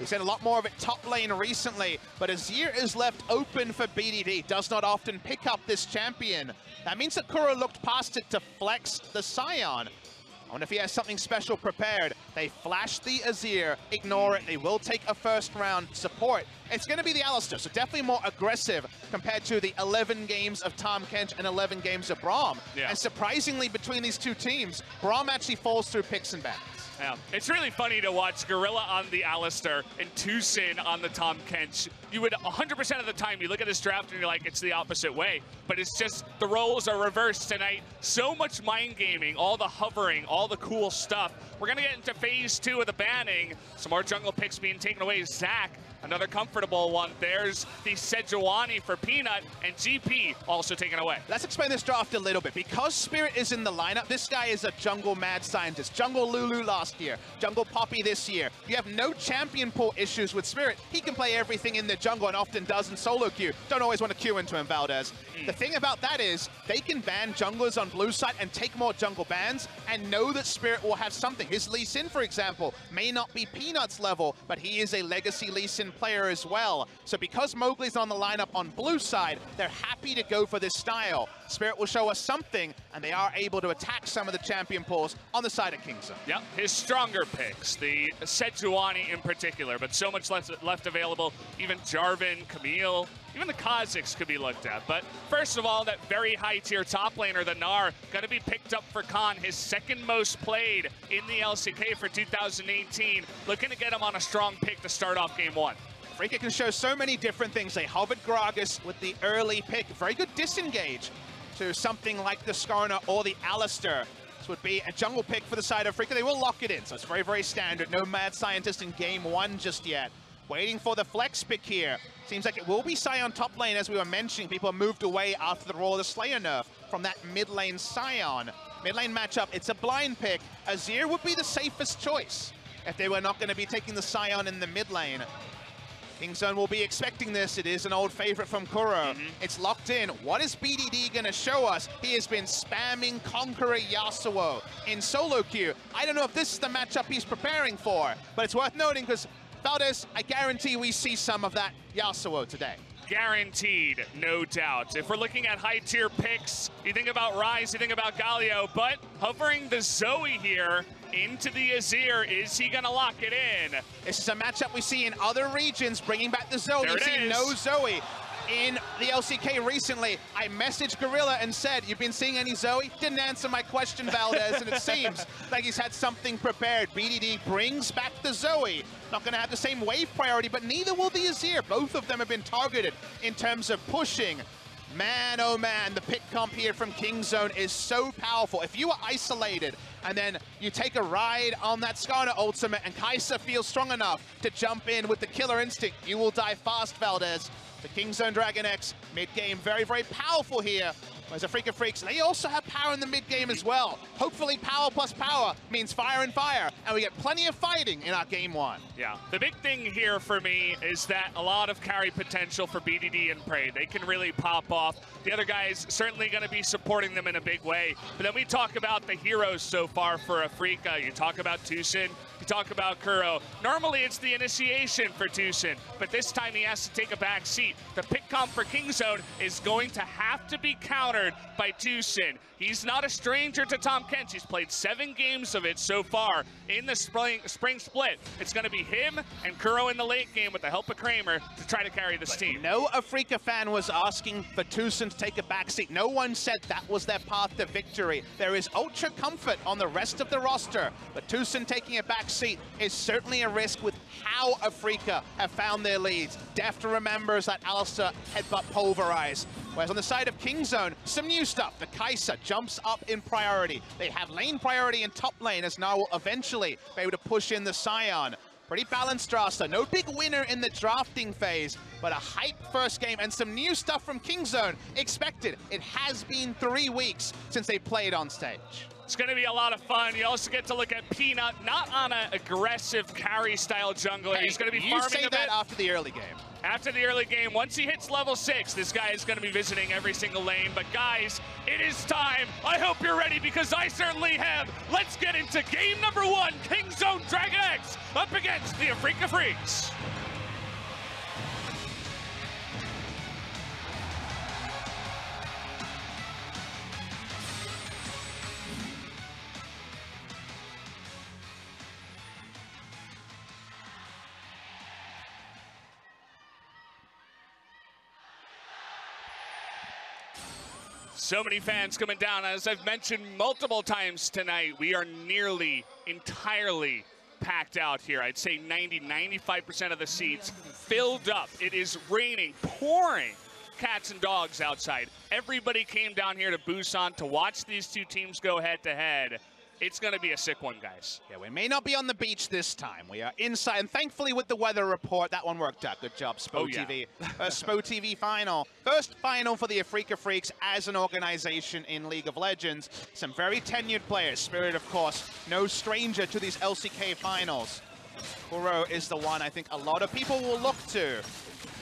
We've seen a lot more of it top lane recently, but Azir is left open for BDD. Does not often pick up this champion. That means that Kuro looked past it to flex the Sion. I wonder if he has something special prepared. They flash the Azir, ignore it. They will take a first round support. It's going to be the Alistar, so definitely more aggressive compared to the 11 games of Tahm Kench and 11 games of Braum. Yeah. And surprisingly, between these two teams, Braum actually falls through picks and bans. Yeah. It's really funny to watch Gorilla on the Alistar and Tucson on the Tahm Kench. You would 100% of the time, you look at this draft and you're like, it's the opposite way. But it's just, the roles are reversed tonight. So much mind gaming, all the hovering, all the cool stuff. We're going to get into phase 2 of the banning. Some more jungle picks being taken away. Zach, another comfortable one. There's the Sejuani for Peanut, and GP also taken away. Let's explain this draft a little bit. Because Spirit is in the lineup, this guy is a jungle mad scientist. Jungle Lulu last year, jungle Poppy this year. You have no champion pool issues with Spirit. He can play everything in the jungle and often does in solo queue. Don't always want to queue into him, Valdez. The thing about that is they can ban junglers on blue side and take more jungle bans and know that Spirit will have something. His Lee Sin, for example, may not be Peanut's level, but he is a legacy Lee Sin player as well. So because Mowgli's on the lineup on blue side, they're happy to go for this style. Spirit will show us something, and they are able to attack some of the champion pools on the side of King Zone. Yep, his stronger picks, the Sejuani in particular, but so much left available. Even Jarvan, Camille, even the Kha'Zix could be looked at. But first of all, that very high tier top laner, the Gnar, going to be picked up for Khan, his second most played in the LCK for 2018. Looking to get him on a strong pick to start off game 1. Afreeca can show so many different things. They hovered Gragas with the early pick. Very good disengage to something like the Skarner or the Alistar. This would be a jungle pick for the side of Afreeca. They will lock it in, so it's very, very standard. No mad scientist in game 1 just yet. Waiting for the flex pick here. Seems like it will be Sion top lane, as we were mentioning. People moved away after the Roar of the Slayer nerf from that mid lane Sion. Mid lane matchup, it's a blind pick. Azir would be the safest choice if they were not going to be taking the Sion in the mid lane. King Zone will be expecting this. It is an old favorite from Kuro. It's locked in. What is BDD going to show us? He has been spamming Conqueror Yasuo in solo queue. I don't know if this is the matchup he's preparing for, but it's worth noting because Valdez, I guarantee we see some of that Yasuo today. Guaranteed, no doubt. If we're looking at high tier picks, you think about Ryze, you think about Galio, but hovering the Zoe here into the Azir, is he gonna lock it in? This is a matchup we see in other regions, bringing back the Zoe. We've seen no Zoe in the LCK recently. I messaged Gorilla and said, you've been seeing any Zoe? Didn't answer my question, Valdez, and it seems like he's had something prepared. BDD brings back the Zoe. Not gonna have the same wave priority, but neither will the Azir. Both of them have been targeted in terms of pushing. Man, oh man, the pick comp here from Kingzone is so powerful. If you are isolated and then you take a ride on that Skarner ultimate and Kai'Sa feels strong enough to jump in with the killer instinct, you will die fast, Valdez. The Kingzone DragonX mid-game, very, very powerful here. Whereas Afreeca Freecs, they also have power in the mid-game as well. Hopefully power plus power means fire and fire, and we get plenty of fighting in our game one. Yeah, the big thing here for me is that a lot of carry potential for BDD and Prey. They can really pop off. The other guys certainly going to be supporting them in a big way. But then we talk about the heroes so far for Afreeca. You talk about Tucson, you talk about Kuro. Normally it's the initiation for Tucson, but this time he has to take a back seat. The pick comp for Kingzone is going to have to be countered by Tucson. He's not a stranger to Tahm Kench. He's played 7 games of it so far in the spring split. It's going to be him and Kuro in the late game with the help of Kramer to try to carry this team. No Afreeca fan was asking for Tucson to take a backseat. No one said that was their path to victory. There is ultra comfort on the rest of the roster, but Tucson taking a backseat is certainly a risk with how Afreeca have found their leads. Deft remembers that Alistair headbutt pulverize. Whereas on the side of Kingzone, some new stuff. The Kai'Sa jumps up in priority. They have lane priority in top lane as Gnar will eventually be able to push in the Scion. Pretty balanced roster. No big winner in the drafting phase, but a hype first game and some new stuff from Kingzone expected. It has been 3 weeks since they played on stage. It's going to be a lot of fun. You also get to look at Peanut, not on an aggressive carry-style jungler. Hey, he's going to be you farming say a bit. that after the early game. After the early game, once he hits level 6, this guy is going to be visiting every single lane. But guys, it is time. I hope you're ready because I certainly am. Let's get into game number 1, Kingzone DragonX up against the Afreeca Freecs. So many fans coming down. As I've mentioned multiple times tonight, we are nearly entirely packed out here. I'd say 90–95% of the seats filled up. It is raining, pouring cats and dogs outside. Everybody came down here to Busan to watch these two teams go head-to-head. It's going to be a sick one, guys. Yeah, we may not be on the beach this time. We are inside, and thankfully with the weather report, that one worked out. Good job, Spo TV. Spo TV final. First final for the Afreeca Freecs as an organization in League of Legends. Some very tenured players. Spirit, of course, no stranger to these LCK finals. Kuro is the one I think a lot of people will look to.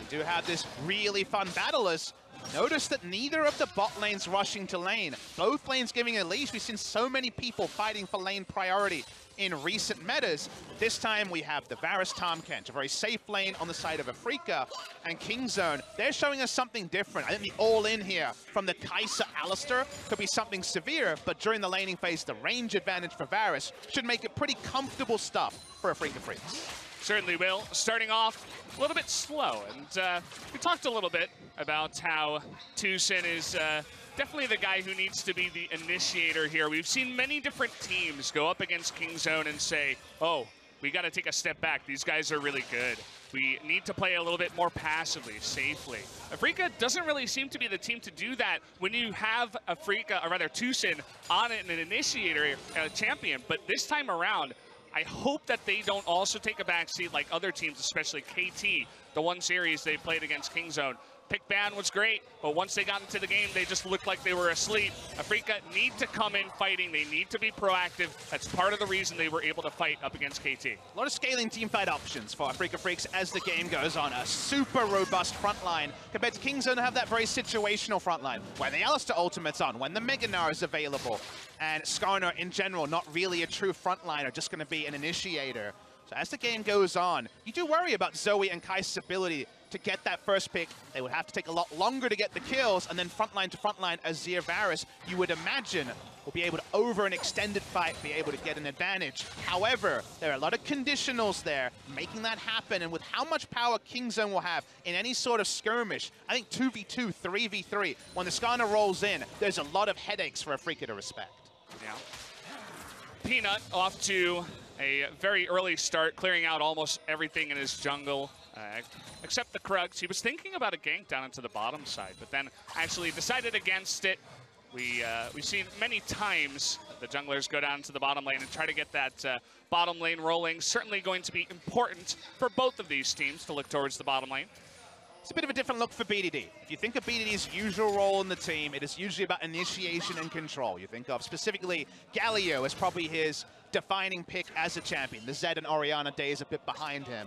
We do have this really fun battle as notice that neither of the bot lanes rushing to lane. Both lanes giving a leash. We've seen so many people fighting for lane priority in recent metas. This time we have the Varus Tahm Kench, a very safe lane on the side of Afreeca, and Kingzone. They're showing us something different. I think the all-in here from the Kai'Sa Alistair could be something severe, but during the laning phase, the range advantage for Varus should make it pretty comfortable stuff for Afreeca Freecs. Certainly will. Starting off a little bit slow, and we talked a little bit about how Tucson is definitely the guy who needs to be the initiator here. We've seen many different teams go up against Kingzone and say, oh, we got to take a step back. These guys are really good. We need to play a little bit more passively, safely. Afreeca doesn't really seem to be the team to do that when you have Afreeca, or rather Tucson, on an initiator champion. But this time around, I hope that they don't also take a backseat like other teams, especially KT, the one series they played against Kingzone. Pick ban was great, but once they got into the game, they just looked like they were asleep. Afreeca need to come in fighting. They need to be proactive. That's part of the reason they were able to fight up against KT. A lot of scaling teamfight options for Afreeca Freecs as the game goes on. A super robust front line compared to Kingzone have that very situational front line, where the Alistair ultimate's on, when the Mega Gnar is available, and Skarner in general, not really a true frontliner, just going to be an initiator. So as the game goes on, you do worry about Zoe and Kai'Sa's ability to get that first pick. They would have to take a lot longer to get the kills, and then frontline to frontline, Azir Varus, you would imagine, will be able to, over an extended fight, be able to get an advantage. However, there are a lot of conditionals there, making that happen, and with how much power Kingzone will have in any sort of skirmish, I think 2v2, 3v3, when the Skarner rolls in, there's a lot of headaches for Afreeca to respect. Yeah. Peanut off to a very early start, clearing out almost everything in his jungle. except the Krugs. He was thinking about a gank down into the bottom side, but then actually decided against it. We've seen many times the junglers go down to the bottom lane and try to get that bottom lane rolling. Certainly going to be important for both of these teams to look towards the bottom lane. It's a bit of a different look for BDD. If you think of BDD's usual role in the team, it is usually about initiation and control. You think of specifically Galio as probably his defining pick as a champion. The Zed and Orianna days a bit behind him.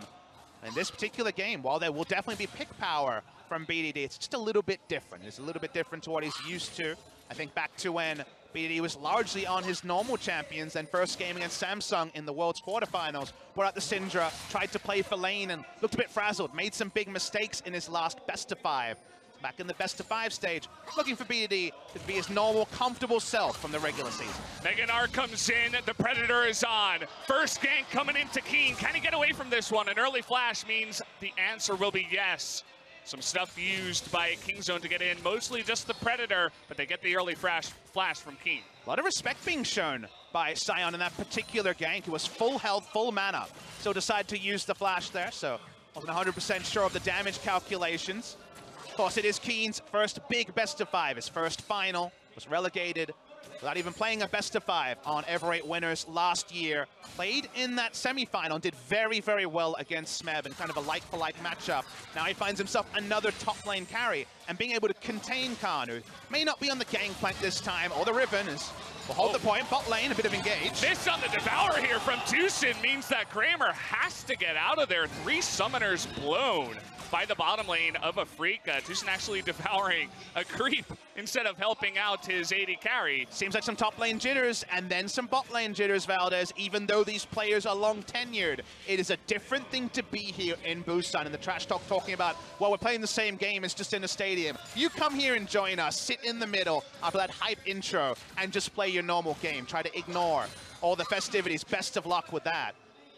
In this particular game, while there will definitely be pick power from BDD, it's just a little bit different. It's a little bit different to what he's used to. I think back to when BDD was largely on his normal champions, then first game against Samsung in the World's quarterfinals, brought out the Syndra, tried to play for lane and looked a bit frazzled, made some big mistakes in his last best-of-5. Back in the best-of-5 stage, looking for BDD to be his normal, comfortable self from the regular season. Megan R comes in, the Predator is on. First gank coming into Keen. Can he get away from this one? An early flash means the answer will be yes. Some stuff used by Kingzone to get in, mostly just the Predator, but they get the early flash from Keen. A lot of respect being shown by Sion in that particular gank. He was full health, full mana, so decided to use the flash there, so wasn't 100% sure of the damage calculations. Of course, it is Keen's first big best-of-5, his first final, was relegated without even playing a best-of-5 on Ever 8 Winners last year. Played in that semi-final, did very, very well against Smeb in kind of a like-for-like matchup. Now he finds himself another top lane carry, and being able to contain Khan, who may not be on the gangplank this time, or the Riven, as will hold the point. Bot lane, a bit of engage. Miss on the Devour here from Tucson means that Kramer has to get out of there. 3 summoners blown by the bottom lane of Afreeca. Tucson actually devouring a creep instead of helping out his AD carry. Seems like some top lane jitters and then some bot lane jitters, Valdez. Even though these players are long tenured, it is a different thing to be here in Busan. And the trash talk talking about, well, we're playing the same game, it's just in a stadium. You come here and join us, sit in the middle after that hype intro and just play your normal game. Try to ignore all the festivities. Best of luck with that.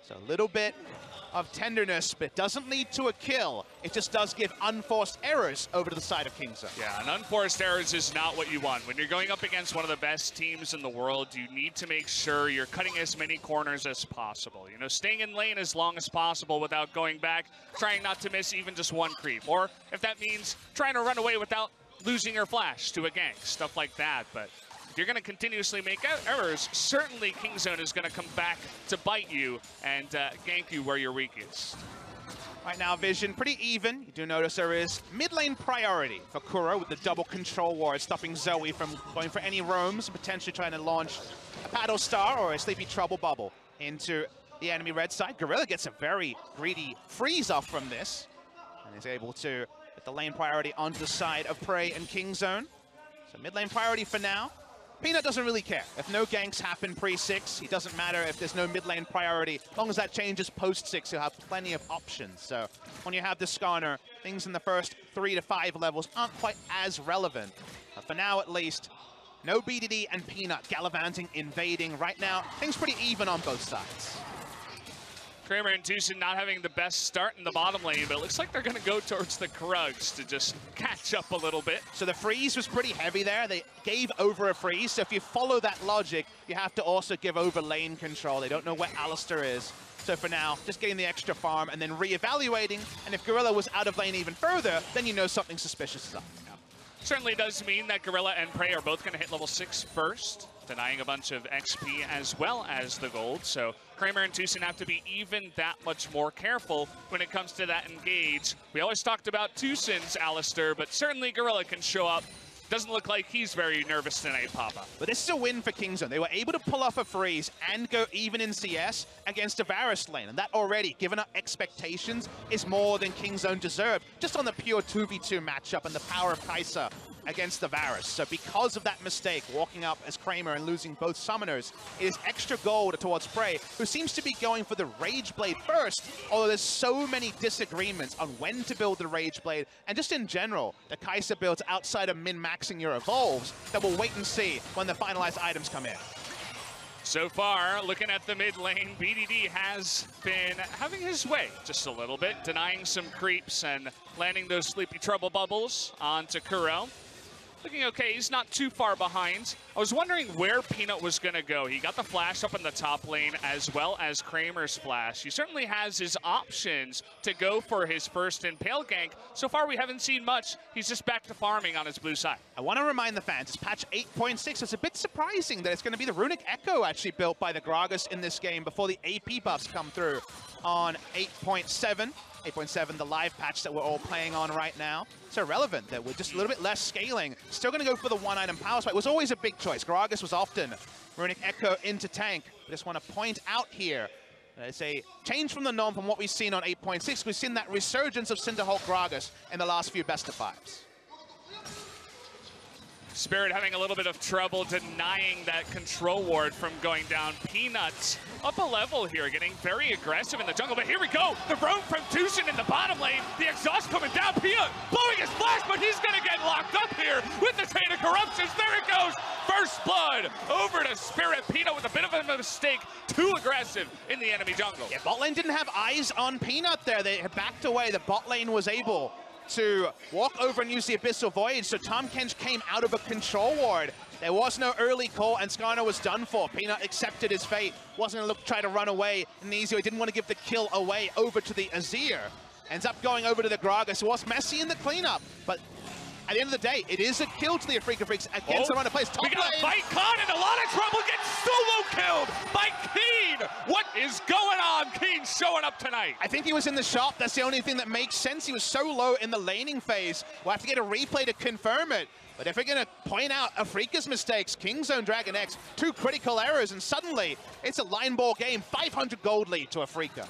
So a little bit of tenderness, but it doesn't lead to a kill. It just does give unforced errors over to the side of Kingzone. Yeah, and unforced errors is not what you want. When you're going up against one of the best teams in the world, you need to make sure you're cutting as many corners as possible. You know, staying in lane as long as possible without going back, trying not to miss even just one creep. Or if that means trying to run away without losing your flash to a gank, stuff like that. But if you're going to continuously make errors, certainly Kingzone is going to come back to bite you and gank you where you're weakest. Right now, Vision pretty even. You do notice there is mid lane priority for Kuro with the double control ward, stopping Zoe from going for any roams, potentially trying to launch a Paddle Star or a Sleepy Trouble Bubble into the enemy red side. Gorilla gets a very greedy freeze off from this and is able to get the lane priority onto the side of Prey and Kingzone. So mid lane priority for now. Peanut doesn't really care. If no ganks happen pre-6, he doesn't matter if there's no mid lane priority. As long as that changes post-6, he'll have plenty of options. So when you have the Skarner, things in the first 3 to 5 levels aren't quite as relevant. But for now, at least, no BDD and Peanut gallivanting, invading. Right now, things pretty even on both sides. Kramer and Tucson not having the best start in the bottom lane, but it looks like they're going to go towards the Krugs to just catch up a little bit. So the freeze was pretty heavy there. They gave over a freeze. So if you follow that logic, you have to also give over lane control. They don't know where Alistair is. So for now, just getting the extra farm and then re-evaluating. And if Gorilla was out of lane even further, then you know something suspicious is up. Yeah. Certainly does mean that Gorilla and Prey are both going to hit level 6 first, denying a bunch of XP as well as the gold. So Kramer and Tucson have to be even that much more careful when it comes to that engage. We always talked about Tucson's Alistair, but certainly Gorilla can show up. Doesn't look like he's very nervous tonight, Papa. But this is a win for Kingzone. They were able to pull off a freeze and go even in CS against a Varus lane. And that already, given our expectations, is more than Kingzone deserved, just on the pure 2v2 matchup and the power of Kai'Sa against the Varus. So because of that mistake, walking up as Kramer and losing both summoners, it is extra gold towards Prey, who seems to be going for the Rage Blade first, although there's so many disagreements on when to build the Rage Blade, and just in general, the Kai'Sa builds outside of min-maxing your evolves, that we'll wait and see when the finalized items come in. So far, looking at the mid lane, BDD has been having his way just a little bit, denying some creeps and landing those Sleepy Trouble Bubbles onto Kuro. looking okay. He's not too far behind. I was wondering where Peanut was going to go. He got the flash up in the top lane as well as Kramer's flash. He certainly has his options to go for his first Impale gank. So far, we haven't seen much. He's just back to farming on his blue side. I want to remind the fans, it's patch 8.6. It's a bit surprising that it's going to be the Runic Echo actually built by the Gragas in this game before the AP buffs come through on 8.7. 8.7, the live patch that we're all playing on right now. So relevant that we're just a little bit less scaling. Still going to go for the one-item power spike. It was always a big choice. Gragas was often Runic Echo into tank. I just want to point out here that it's a change from the norm from what we've seen on 8.6. We've seen that resurgence of Cinderhulk Gragas in the last few best of fives. Spirit having a little bit of trouble denying that control ward from going down. Peanuts up a level here, getting very aggressive in the jungle. But here we go, the roam from Tushin in the bottom lane. The exhaust coming down. Peanut blowing his flash, but he's going to get locked up here with the Chain of Corruptions. There it goes. First blood over to Spirit. Peanut with a bit of a mistake. Too aggressive in the enemy jungle. Yeah, bot lane didn't have eyes on Peanut there. They had backed away. The bot lane was able to walk over and use the Abyssal Void, so Tahm Kench came out of a control ward. There was no early call, and Skarner was done for. Peanut accepted his fate, wasn't going to try to run away in the easy way, didn't want to give the kill away over to the Azir. Ends up going over to the Gragas. It was messy in the cleanup, but at the end of the day, it is a kill to the Afreeca Freecs against the run of plays. We got to fight Khan in a lot of trouble, gets solo killed by Keen. What is going on? Keen showing up tonight. I think he was in the shop. That's the only thing that makes sense. He was so low in the laning phase. We'll have to get a replay to confirm it. But if we're going to point out Afreeca's mistakes, Kingzone, DragonX, 2 critical errors, and suddenly it's a line ball game, 500 gold lead to Afreeca.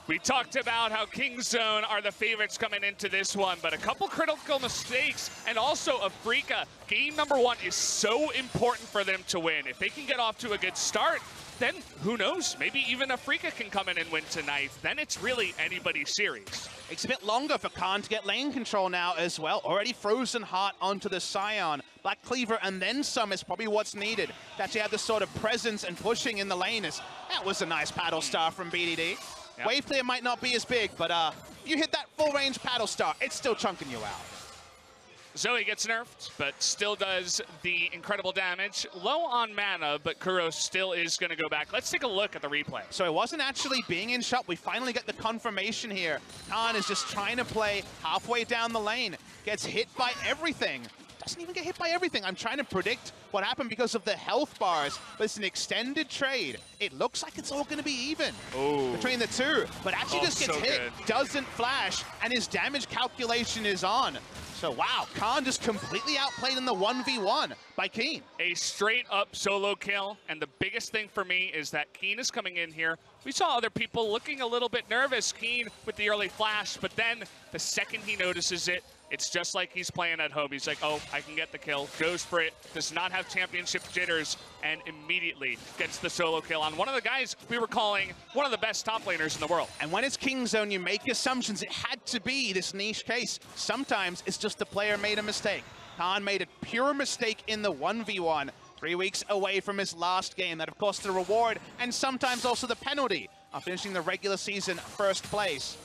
We talked about how Kingzone are the favorites coming into this one, but a couple critical mistakes, and also Afreeca. Game number 1 is so important for them to win. If they can get off to a good start, then who knows? Maybe even Afreeca can come in and win tonight. Then it's really anybody's series. It's a bit longer for Khan to get lane control now as well. Already frozen heart onto the Scion. Black Cleaver and then some is probably what's needed to actually have this sort of presence and pushing in the lane. That was a nice paddle star from BDD. Yep. Wave clear might not be as big, but you hit that full range paddle star, it's still chunking you out. Zoe gets nerfed, but still does the incredible damage. Low on mana, but Kuro still is going to go back. Let's take a look at the replay. So it wasn't actually being in shot. We finally get the confirmation here. Khan is just trying to play halfway down the lane. Gets hit by everything. Doesn't even get hit by everything. I'm trying to predict what happened because of the health bars, but it's an extended trade. It looks like it's all going to be even between the two, but actually just gets hit, doesn't flash, and his damage calculation is on. So wow, Khan just completely outplayed in the 1v1 by Keen. A straight up solo kill, and the biggest thing for me is that Keen is coming in here. We saw other people looking a little bit nervous, Keen with the early flash, but then the second he notices it, it's just like he's playing at home. He's like, oh, I can get the kill, goes for it, does not have championship jitters, and immediately gets the solo kill on one of the guys we were calling one of the best top laners in the world. And when it's Kingzone, you make assumptions. It had to be this niche case. Sometimes it's just the player made a mistake. Khan made a pure mistake in the 1v1, 3 weeks away from his last game. That, of course, the reward, and sometimes also the penalty of finishing the regular season first place.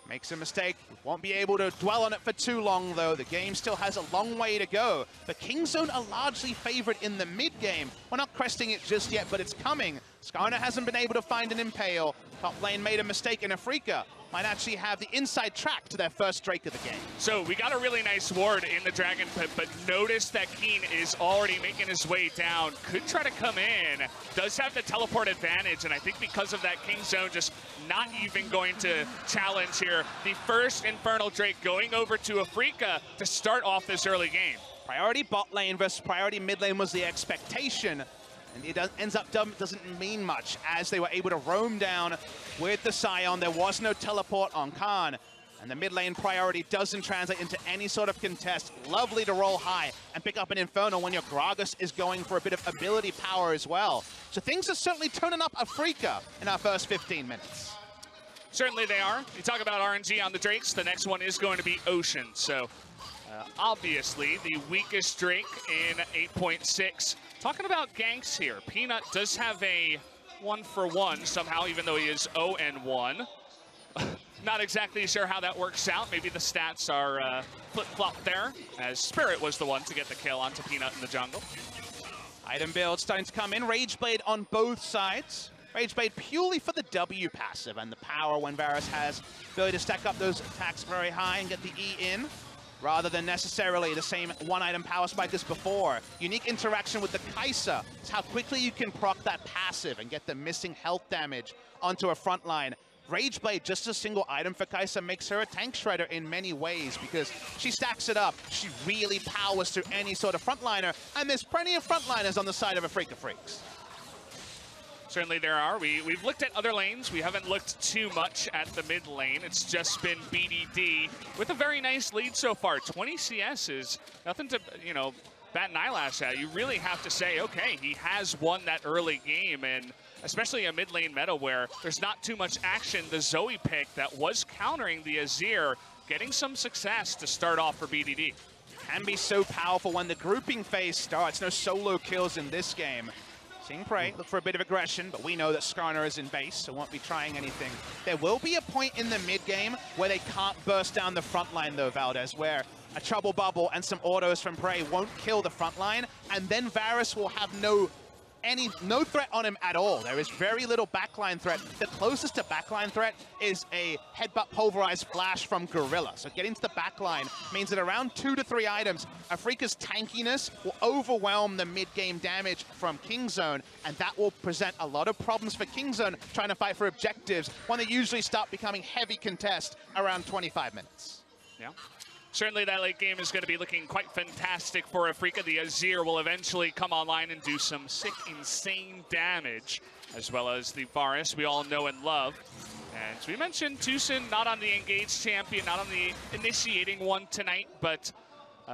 Makes a mistake, won't be able to dwell on it for too long though. The game still has a long way to go. But Kingzone are largely favored in the mid game. We're not cresting it just yet, but it's coming. Skarner hasn't been able to find an Impale. Top lane made a mistake, and Afreeca might actually have the inside track to their first Drake of the game. So we got a really nice ward in the Dragon Pit, but notice that Keen is already making his way down. Could try to come in, does have the teleport advantage, and I think because of that, Kingzone just not even going to challenge here. The first Infernal Drake going over to Afreeca to start off this early game. Priority bot lane versus priority mid lane was the expectation. And it ends up doesn't mean much, as they were able to roam down with the Scion. There was no teleport on Khan, and the mid lane priority doesn't translate into any sort of contest. Lovely to roll high and pick up an Infernal when your Gragas is going for a bit of ability power as well. So things are certainly turning up Afreeca in our first 15 minutes. Certainly they are. You talk about RNG on the Drakes, the next one is going to be Ocean. So obviously the weakest Drake in 8.6. Talking about ganks here, Peanut does have a 1-for-1 somehow, even though he is 0-1. Not exactly sure how that works out. Maybe the stats are flip-flopped there, as Spirit was the one to get the kill onto Peanut in the jungle. Item build starting to come in. Rageblade on both sides. Rageblade purely for the W passive and the power when Varus has the ability to stack up those attacks very high and get the E in, rather than necessarily the same one-item power spike as before. Unique interaction with the Kai'Sa. It's how quickly you can proc that passive and get the missing health damage onto a front line. Rageblade, just a single item for Kai'Sa, makes her a tank shredder in many ways because she stacks it up. She really powers through any sort of frontliner, and there's plenty of frontliners on the side of Afreeca Freecs. Certainly there are. We've looked at other lanes. We haven't looked too much at the mid lane. It's just been BDD with a very nice lead so far. 20 CS is nothing to, bat an eyelash at. You really have to say, okay, he has won that early game, and especially a mid lane meta where there's not too much action. The Zoe pick that was countering the Azir, getting some success to start off for BDD. Can be so powerful when the grouping phase starts. No solo kills in this game. Seeing Prey, look for a bit of aggression, but we know that Skarner is in base, so won't be trying anything. There will be a point in the mid game where they can't burst down the front line though, Valdez, where a trouble bubble and some autos from Prey won't kill the front line, and then Varus will have no threat on him at all. There is very little backline threat. The closest to backline threat is a headbutt pulverized flash from Gorilla. So getting to the backline means that around 2 to 3 items, Afreeca's tankiness will overwhelm the mid-game damage from Kingzone, and that will present a lot of problems for Kingzone trying to fight for objectives when they usually start becoming heavy contest around 25 minutes. Yeah. Certainly that late game is going to be looking quite fantastic for Afreeca. The Azir will eventually come online and do some sick, insane damage, as well as the Varus we all know and love. And as we mentioned, Tucson not on the engaged champion, not on the initiating one tonight, but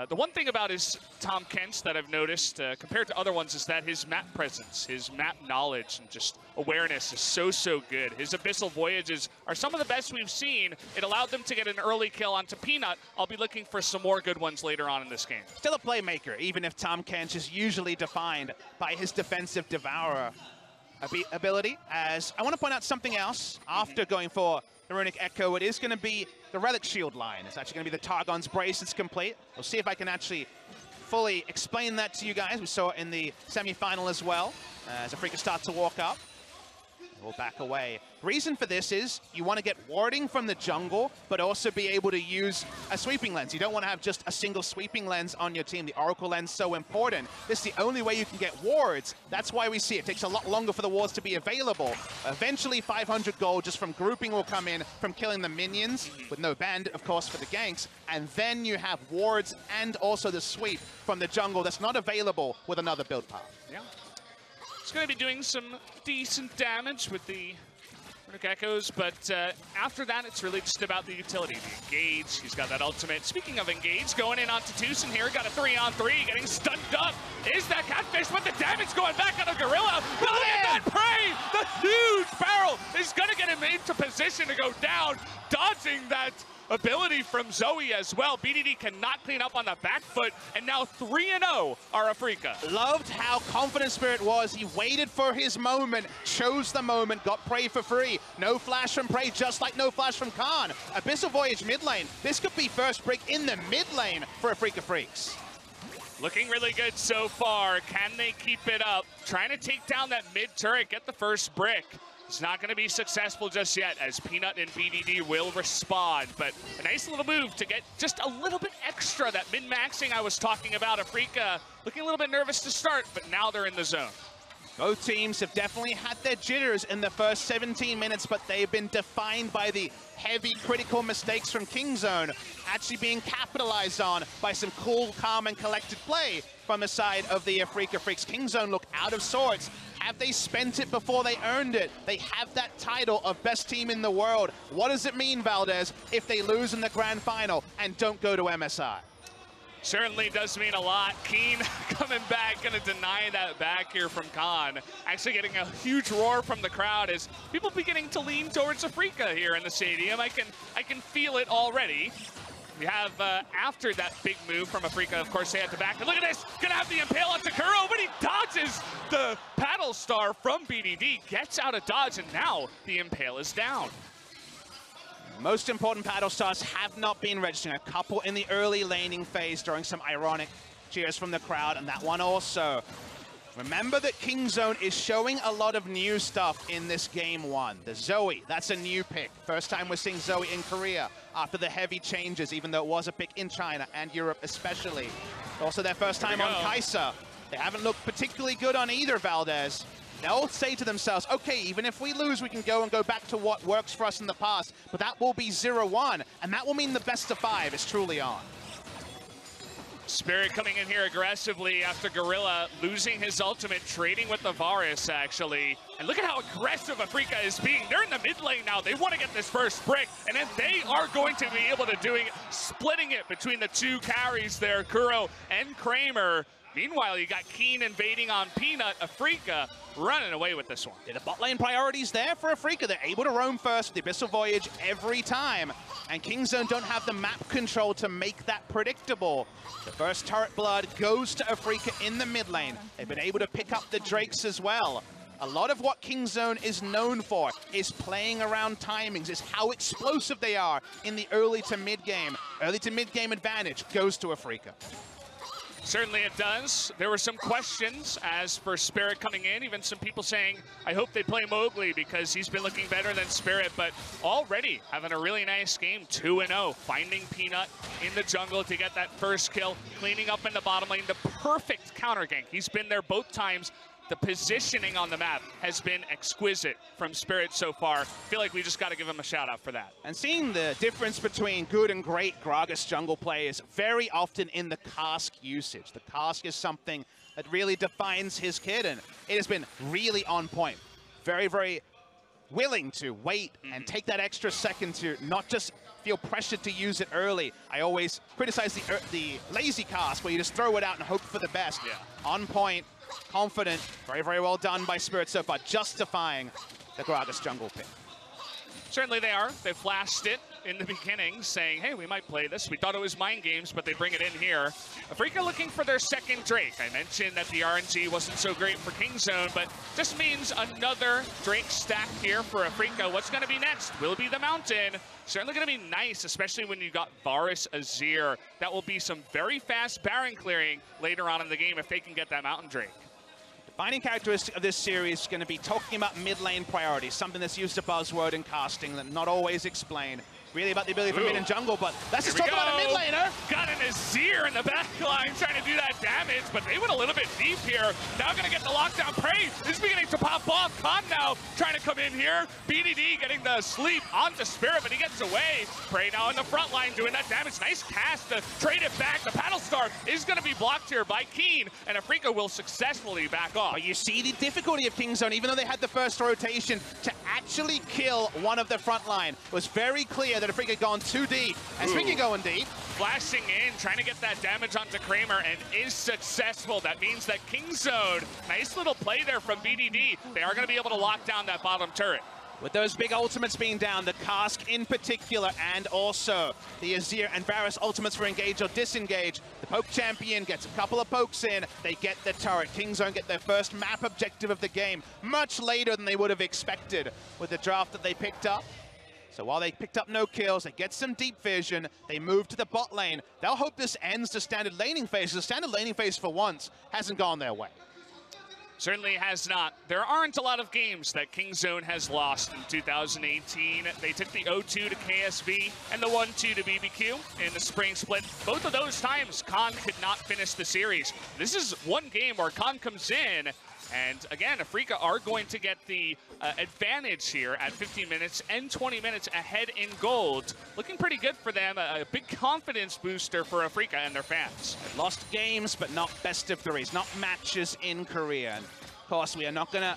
the one thing about his Tom Kent's that I've noticed compared to other ones is that his map presence, his map knowledge, and just awareness is so good. His Abyssal Voyages are some of the best we've seen. It allowed them to get an early kill onto Peanut. I'll be looking for some more good ones later on in this game. Still a playmaker, even if Tom Kent is usually defined by his defensive Devourer ability. As I want to point out something else after going for the Runic Echo, it is going to be the Relic Shield line. It's actually going to be the Targon's Brace. It's complete. We'll see if I can actually fully explain that to you guys. We saw it in the semi-final as well, as Afreeca starts to walk up. We'll back away. Reason for this is you want to get warding from the jungle, but also be able to use a sweeping lens. You don't want to have just a single sweeping lens on your team. The Oracle lens so important. This is the only way you can get wards. That's why we see it takes a lot longer for the wards to be available. Eventually 500 gold just from grouping will come in from killing the minions, with no band, of course, for the ganks. And then you have wards and also the sweep from the jungle that's not available with another build path. Yeah. He's going to be doing some decent damage with the Runic Echoes, but after that, it's really just about the utility. The engage, he's got that ultimate. Speaking of engage, going in onto Tucson here, got a 3-on-3, getting stunned up. Is that Catfish, but the damage going back on a Gorilla. But look at that Prey! The huge barrel is going to get him into position to go down, dodging that ability from Zoe as well. BDD cannot clean up on the back foot, and now 3-0 are Afreeca. Loved how confident Spirit was. He waited for his moment, chose the moment, got Prey for free. No flash from Prey, just like no flash from Khan. Abyssal Voyage mid lane. This could be first break in the mid lane for Afreeca Freecs. Looking really good so far. Can they keep it up? Trying to take down that mid turret, get the first brick. It's not going to be successful just yet, as Peanut and BDD will respond, but a nice little move to get just a little bit extra. That min-maxing I was talking about. Afreeca looking a little bit nervous to start, but now they're in the zone. Both teams have definitely had their jitters in the first 17 minutes, but they've been defined by the heavy critical mistakes from Kingzone, actually being capitalized on by some cool, calm, and collected play from the side of the Afreeca Freecs. Kingzone look out of sorts. Have they spent it before they earned it? They have that title of best team in the world. What does it mean, Valdez, if they lose in the grand final and don't go to MSI? Certainly does mean a lot. Keen coming back, gonna deny that back here from Khan. Actually getting a huge roar from the crowd as people beginning to lean towards Afreeca here in the stadium. I can feel it already. We have, after that big move from Afreeca, of course, they had to back. And look at this, gonna have the Impale on Takuro, but he dodges the Paddle Star from BDD, gets out of dodge, and now the Impale is down. Most important battle stars have not been registering. A couple in the early laning phase, drawing some ironic cheers from the crowd, and that one also. Remember that Kingzone is showing a lot of new stuff in this game one. The Zoe, that's a new pick. First time we're seeing Zoe in Korea after the heavy changes, even though it was a pick in China and Europe especially. Also their first time on Kai'Sa. They haven't looked particularly good on either Valdez. They'll say to themselves, okay, even if we lose, we can go back to what works for us in the past, but that will be 0-1, and that will mean the best of 5 is truly on. Spirit coming in here aggressively after Gorilla losing his ultimate, trading with the Varus, actually. And look at how aggressive Afreeca is being. They're in the mid lane now. They want to get this first brick, and then they are going to be able to splitting it between the two carries there, Kuro and Kramer. Meanwhile, you got Keen invading on Peanut. Afreeca running away with this one. Yeah, the bot lane priorities there for Afreeca. They're able to roam first with the Abyssal Voyage every time. And Kingzone don't have the map control to make that predictable. The first turret blood goes to Afreeca in the mid lane. They've been able to pick up the Drakes as well. A lot of what Kingzone is known for is playing around timings, is how explosive they are in the early to mid game. Early to mid game advantage goes to Afreeca. Certainly it does. There were some questions as for Spirit coming in, even some people saying, I hope they play Mowgli because he's been looking better than Spirit, but already having a really nice game, 2-0, finding Peanut in the jungle to get that first kill, cleaning up in the bottom lane, the perfect counter gank. He's been there both times. The positioning on the map has been exquisite from Spirit so far. I feel like we just got to give him a shout out for that. And seeing the difference between good and great Gragas jungle play is very often in the cask usage. The cask is something that really defines his kit, and it has been really on point. Very, very willing to wait and take that extra second to not just feel pressured to use it early. I always criticize the lazy cask where you just throw it out and hope for the best. Yeah. On point, confident, very, very well done by Spirit so far, justifying the Gragas jungle pick. Certainly they are. They flashed it in the beginning, saying, hey, we might play this. We thought it was mind games, but they bring it in here. Afreeca looking for their second Drake. I mentioned that the RNG wasn't so great for Kingzone, but just means another Drake stack here for Afreeca. What's going to be next? Will it be the Mountain? Certainly going to be nice, especially when you got Varus Azir. That will be some very fast Baron clearing later on in the game if they can get that Mountain Drake. Defining characteristic of this series is going to be talking about mid lane priorities, something that's used a buzzword in casting that not always explained. Really about the ability for mid and jungle, but let's just talk about a mid laner. Got an Azir in the back line trying to do that damage, but they went a little bit deep here. Now gonna get the lockdown. Prey is beginning to pop off. Khan now trying to come in here. BDD getting the sleep onto Spirit, but he gets away. Prey now in the front line doing that damage. Nice cast to trade it back. The Battle Star is gonna be blocked here by Keen, and Afreeca will successfully back off. But you see the difficulty of Kingzone, even though they had the first rotation, to actually kill one of the front line was very clear that Afreeca had gone too deep. And speaking of going deep, flashing in, trying to get that damage onto Kramer, and is successful. That means that Kingzone, nice little play there from BDD. They are going to be able to lock down that bottom turret. With those big ultimates being down, the cask in particular, and also the Azir and Varus ultimates for engage or disengage, the poke champion gets a couple of pokes in, they get the turret. Kingzone get their first map objective of the game, much later than they would have expected with the draft that they picked up. So while they picked up no kills, they get some deep vision, they move to the bot lane. They'll hope this ends the standard laning phase. The standard laning phase for once hasn't gone their way. Certainly has not. There aren't a lot of games that Kingzone has lost in 2018. They took the 0-2 to KSV and the 1-2 to BBQ in the spring split. Both of those times, Khan could not finish the series. This is one game where Khan comes in, and again, Afreeca are going to get the advantage here at 15 minutes and 20 minutes ahead in gold. Looking pretty good for them. A big confidence booster for Afreeca and their fans. Lost games, but not best of threes, not matches in Korea. And of course, we are not going to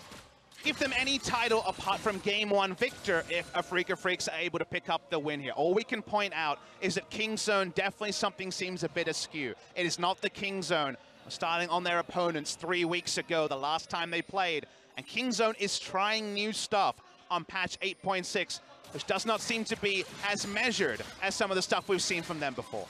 give them any title apart from Game 1 victor if Afreeca Freecs are able to pick up the win here. All we can point out is that Kingzone, definitely something seems a bit askew. It is not the Kingzone starting on their opponents 3 weeks ago, the last time they played. And Kingzone is trying new stuff on patch 8.6, which does not seem to be as measured as some of the stuff we've seen from them before.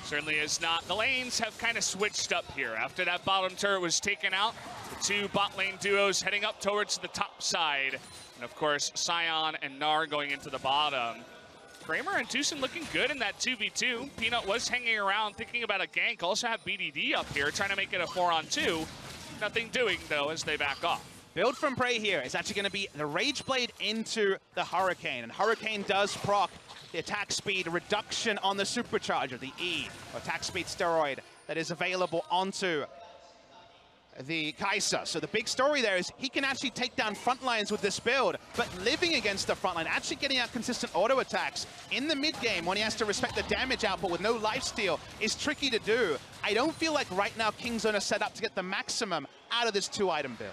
Certainly is not. The lanes have kind of switched up here. After that bottom turret was taken out, The two bot lane duos heading up towards the top side. And of course, Sion and Gnar going into the bottom. Kramer and Tucson looking good in that 2v2. Peanut was hanging around thinking about a gank. Also have BDD up here trying to make it a 4-on-2. Nothing doing though as they back off. Build from Prey here is actually going to be the Rage Blade into the Hurricane. And Hurricane does proc the attack speed reduction on the supercharger, the E, or attack speed steroid, that is available onto the Kai'Sa. So the big story there is he can actually take down front lines with this build, but living against the front line, actually getting out consistent auto attacks in the mid game when he has to respect the damage output with no lifesteal is tricky to do. I don't feel like right now Kingzone are set up to get the maximum out of this 2-item build.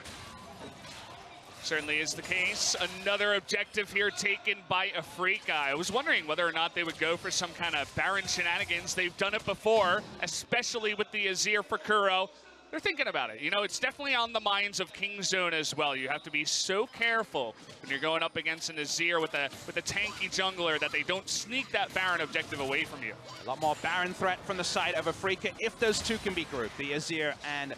Certainly is the case. Another objective here taken by Afreeca. I was wondering whether or not they would go for some kind of Baron shenanigans. They've done it before, especially with the Azir for Kuro. They're thinking about it. You know, it's definitely on the minds of Kingzone as well. You have to be so careful when you're going up against an Azir with a tanky jungler that they don't sneak that Baron objective away from you. A lot more Baron threat from the side of Afreeca if those two can be grouped, the Azir and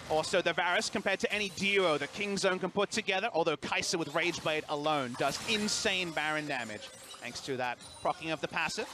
also the Varus, compared to any duo that Kingzone can put together, although Kai'Sa with Rage Blade alone does insane Baron damage, thanks to that proccing of the passive.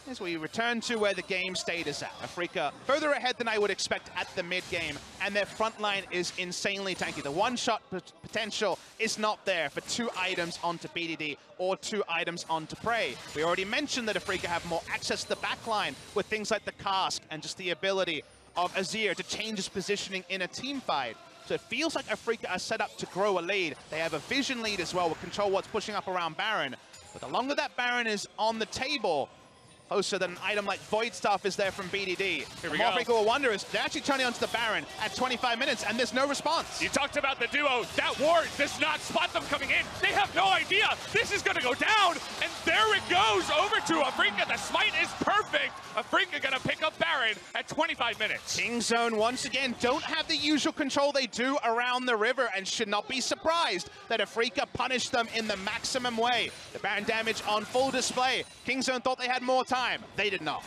As we return to where the game state is at. Afreeca further ahead than I would expect at the mid game, and their front line is insanely tanky. The one-shot potential is not there for 2 items onto BDD or 2 items onto Prey. We already mentioned that Afreeca have more access to the back line with things like the cask and just the ability of Azir to change his positioning in a team fight. So it feels like Afreeca are set up to grow a lead. They have a vision lead as well, will control what's pushing up around Baron. But the longer that Baron is on the table, closer than an item like Void Staff is there from BDD. Here we go. go. Afreeca will wonder is they're actually turning onto the Baron at 25 minutes, and there's no response. You talked about the duo. That ward does not spot them coming in. They have no idea. This is going to go down, and there it goes over to Afreeca. The smite is perfect. Afreeca going to pick up Baron at 25 minutes. Kingzone, once again, don't have the usual control they do around the river, and should not be surprised that Afreeca punished them in the maximum way. The Baron damage on full display. Kingzone thought they had more time. They did not.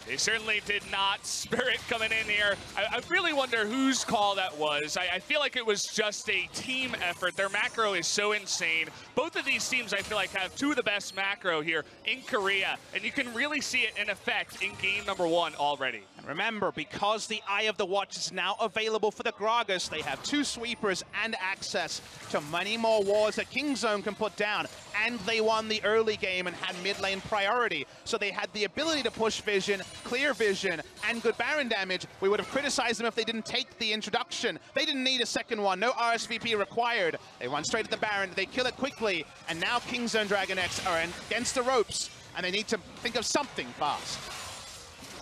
They certainly did not. Spirit coming in here. I really wonder whose call that was. I feel like it was just a team effort. Their macro is so insane. Both of these teams, I feel like, have 2 of the best macro here in Korea, and you can really see it in effect in game number 1 already. And remember, because the Eye of the Watch is now available for the Gragas, they have 2 sweepers and access to many more wards that Kingzone can put down, and they won the early game and had mid lane priority, so they had the ability to push vision, clear vision, and good Baron damage. We would have criticized them if they didn't take the introduction. They didn't need a second one, no RSVP required. They run straight at the Baron, they kill it quickly, and now Kingzone DragonX are against the ropes, and they need to think of something fast.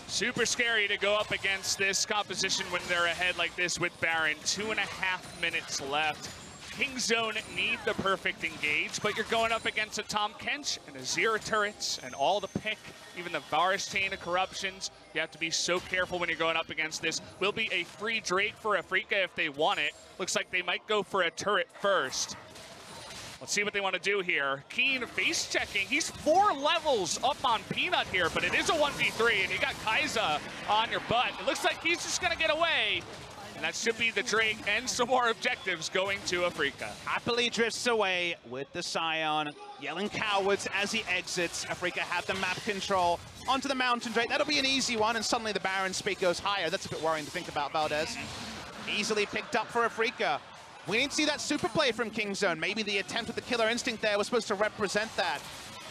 Super scary to go up against this composition when they're ahead like this with Baron. 2.5 minutes left. Kingzone need the perfect engage, but you're going up against a Tahm Kench and Azir turrets and all the pick, even the Varus chain of corruptions. You have to be so careful when you're going up against this. Will be a free Drake for Afreeca if they want it. Looks like they might go for a turret first. Let's see what they want to do here. Keen face checking. He's 4 levels up on Peanut here, but it is a 1v3, and you got Kai'Sa on your butt. It looks like he's just going to get away. And that should be the Drake and some more objectives going to Afreeca. Happily drifts away with the Sion, yelling cowards as he exits. Afreeca have the map control onto the Mountain Drake. That'll be an easy one, and suddenly the Baron speed goes higher. That's a bit worrying to think about, Valdez. Easily picked up for Afreeca. We didn't see that super play from Kingzone. Maybe the attempt with the Killer Instinct there was supposed to represent that.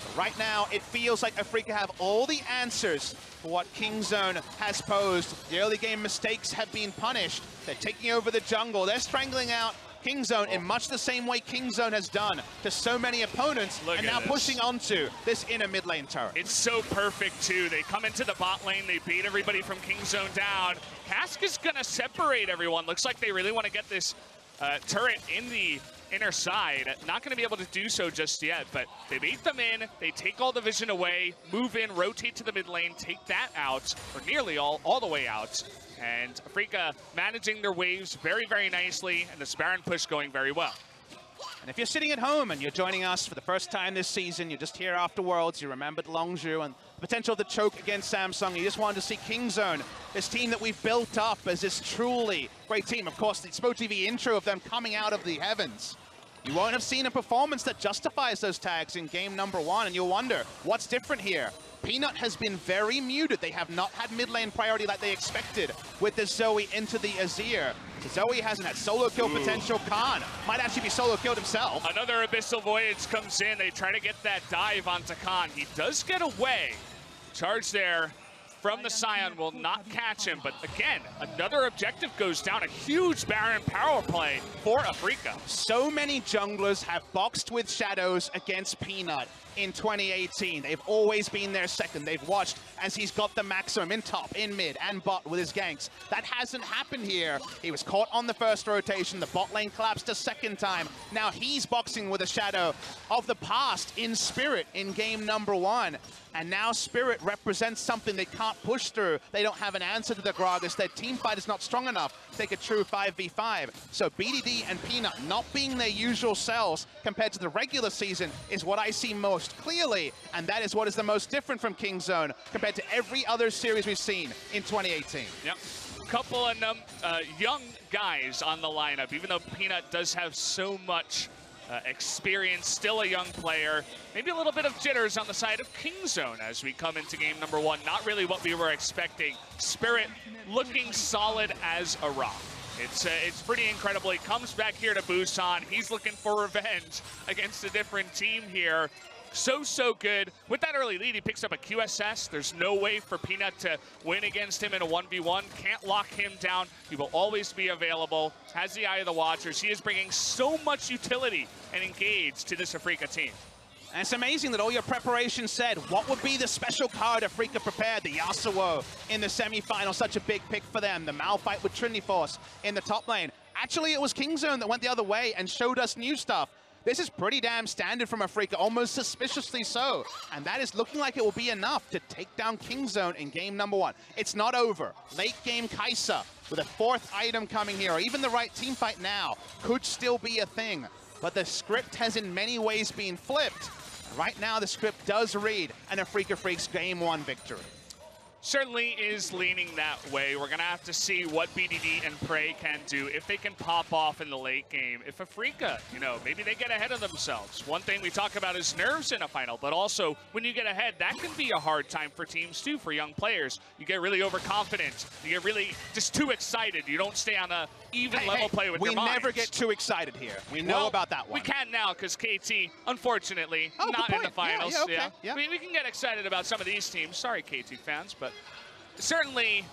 But right now, it feels like Afreeca have all the answers for what Kingzone has posed. The early game mistakes have been punished. They're taking over the jungle. They're strangling out Kingzone in much the same way Kingzone has done to so many opponents, and now pushing onto this inner mid lane turret. It's so perfect, too. They come into the bot lane. They beat everybody from Kingzone down. Cask is going to separate everyone. Looks like they really want to get this turret in the inner side. Not going to be able to do so just yet, but they bait them in, they take all the vision away, move in, rotate to the mid lane, take that out, or nearly all the way out. And Afreeca managing their waves very, very nicely, and the Baron push going very well. And if you're sitting at home and you're joining us for the first time this season, you're just here after Worlds, you remembered Longzhu and potential of the choke against Samsung. You just wanted to see Kingzone, this team that we've built up as this truly great team. Of course, the Spo TV intro of them coming out of the heavens. You won't have seen a performance that justifies those tags in game number 1, and you'll wonder, what's different here? Peanut has been very muted. They have not had mid lane priority like they expected with the Zoe into the Azir. So Zoe hasn't had solo kill potential. Khan might actually be solo killed himself. Another Abyssal Voyage comes in. They try to get that dive onto Khan. He does get away. Charge there from the Scion will not catch him, but again, another objective goes down. A huge Baron power play for Afreeca. So many junglers have boxed with shadows against Peanut in 2018. They've always been their second. They've watched as he's got the maximum in top, in mid, and bot with his ganks. That hasn't happened here. He was caught on the first rotation. The bot lane collapsed a second time. Now he's boxing with a shadow of the past in Spirit in game number 1. And now Spirit represents something they can't push through. They don't have an answer to the Gragas. Their team fight is not strong enough to take a true 5v5. So BDD and Peanut not being their usual selves compared to the regular season is what I see most clearly. And that is what is the most different from Kingzone compared to every other series we've seen in 2018. Yep. Couple of young guys on the lineup, even though Peanut does have so much experience, still a young player. Maybe a little bit of jitters on the side of Kingzone as we come into game number 1. Not really what we were expecting. Spirit looking solid as a rock. It's pretty incredible. He comes back here to Busan. He's looking for revenge against a different team here. So good. With that early lead, he picks up a QSS. There's no way for Peanut to win against him in a 1v1. Can't lock him down. He will always be available. Has the eye of the watchers. He is bringing so much utility and engage to this Afreeca team. And it's amazing that all your preparation said, what would be the special card Afreeca prepared? The Yasuo in the semifinal, such a big pick for them. The Malphite with Trinity Force in the top lane. Actually, it was Kingzone that went the other way and showed us new stuff. This is pretty damn standard from Afreeca, almost suspiciously so. And that is looking like it will be enough to take down Kingzone in game number 1. It's not over. Late game Kai'Sa with a 4th item coming here, or even the right team fight now, could still be a thing. But the script has in many ways been flipped. Right now, the script does read an Afreeca Freecs game 1 victory. Certainly is leaning that way. We're going to have to see what BDD and Prey can do if they can pop off in the late game. If Afreeca, maybe they get ahead of themselves. One thing we talk about is nerves in a final, but also when you get ahead, that can be a hard time for teams too, for young players. You get really overconfident. You get really just too excited. You don't stay on a even level play with your mind. We never get too excited here. We know about that one. We can now because KT, unfortunately, not in the finals. Yeah. We can get excited about some of these teams. Sorry, KT fans, but certainly,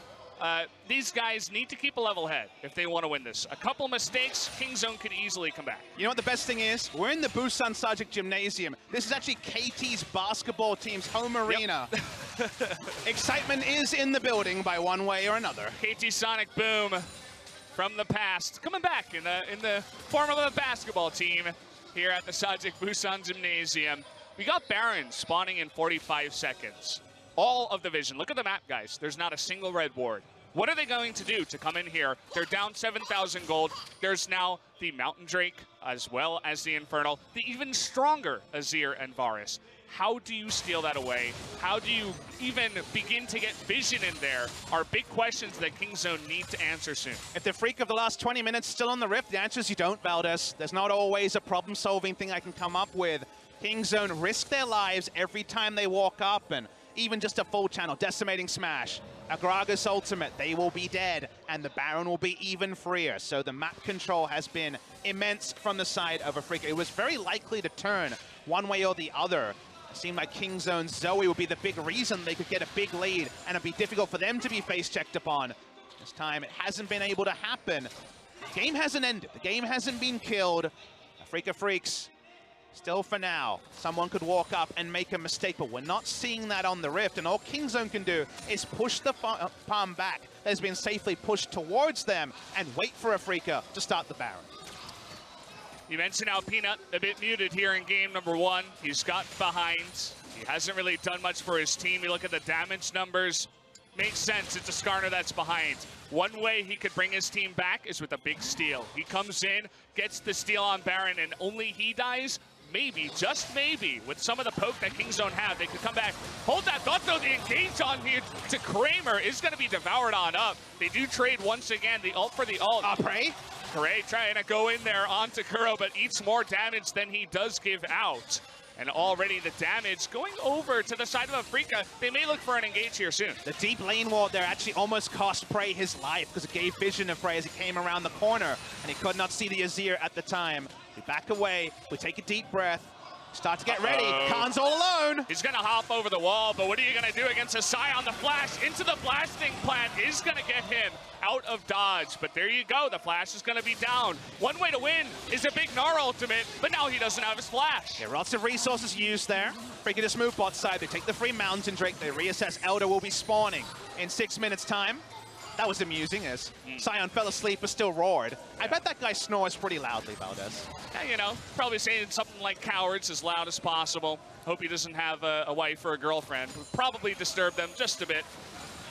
these guys need to keep a level head if they want to win this. A couple mistakes, Kingzone could easily come back. You know what the best thing is? We're in the Busan Sajik Gymnasium. This is actually KT's basketball team's home arena. Excitement is in the building by one way or another. KT Sonic Boom from the past, coming back in the form of a basketball team here at the Sajik Busan Gymnasium. We got Baron spawning in 45 seconds. All of the vision. Look at the map, guys. There's not a single red ward. What are they going to do to come in here? They're down 7,000 gold. There's now the Mountain Drake as well as the Infernal, the even stronger Azir and Varus. How do you steal that away? How do you even begin to get vision in there are big questions that Kingzone need to answer soon. If the freak of the last 20 minutes still on the Rift, the answer is you don't, Valdez. There's not always a problem-solving thing I can come up with. Kingzone risk their lives every time they walk up, and even just a full channel, decimating smash. A Gragas ultimate, they will be dead, and the Baron will be even freer. So the map control has been immense from the side of Afreeca. It was very likely to turn one way or the other. It seemed like Kingzone's Zoe would be the big reason they could get a big lead, and it'd be difficult for them to be face-checked upon. This time, it hasn't been able to happen. The game hasn't ended. The game hasn't been killed. Afreeca Freecs, still for now, someone could walk up and make a mistake, but we're not seeing that on the Rift, and all Kingzone can do is push the palm back that has been safely pushed towards them and wait for Afreeca to start the Baron. You mentioned how Peanut a bit muted here in game number 1. He's got behind. He hasn't really done much for his team. You look at the damage numbers. Makes sense. It's a Skarner that's behind. One way he could bring his team back is with a big steal. He comes in, gets the steal on Baron, and only he dies. maybe, just maybe, with some of the poke that Kingzone have, they could come back. Hold that thought, though. The engage on here to Kramer is going to be devoured on up. They do trade once again. The ult for the ult. Prey? Prey trying to go in there onto Kuro, but eats more damage than he does give out. And already the damage going over to the side of Afreeca. They may look for an engage here soon. The deep lane ward there actually almost cost Prey his life because it gave vision of Prey as he came around the corner and he could not see the Azir at the time. We back away, we take a deep breath, start to get ready. Khan's all alone. He's gonna hop over the wall, but what are you gonna do against a Scion? The flash into the blasting plant is gonna get him out of dodge, but there you go. The flash is gonna be down. One way to win is a big Gnar ultimate, but now he doesn't have his flash. Yeah, lots of resources used there. Freeca just move bot side. They take the free Mountain Drake. They reassess. Elder will be spawning in 6 minutes time. That was amusing as Scion fell asleep but still roared. I bet that guy snores pretty loudly, Valdez. Yeah, you know, probably saying something like cowards as loud as possible. Hope he doesn't have a wife or a girlfriend. Would probably disturb them just a bit.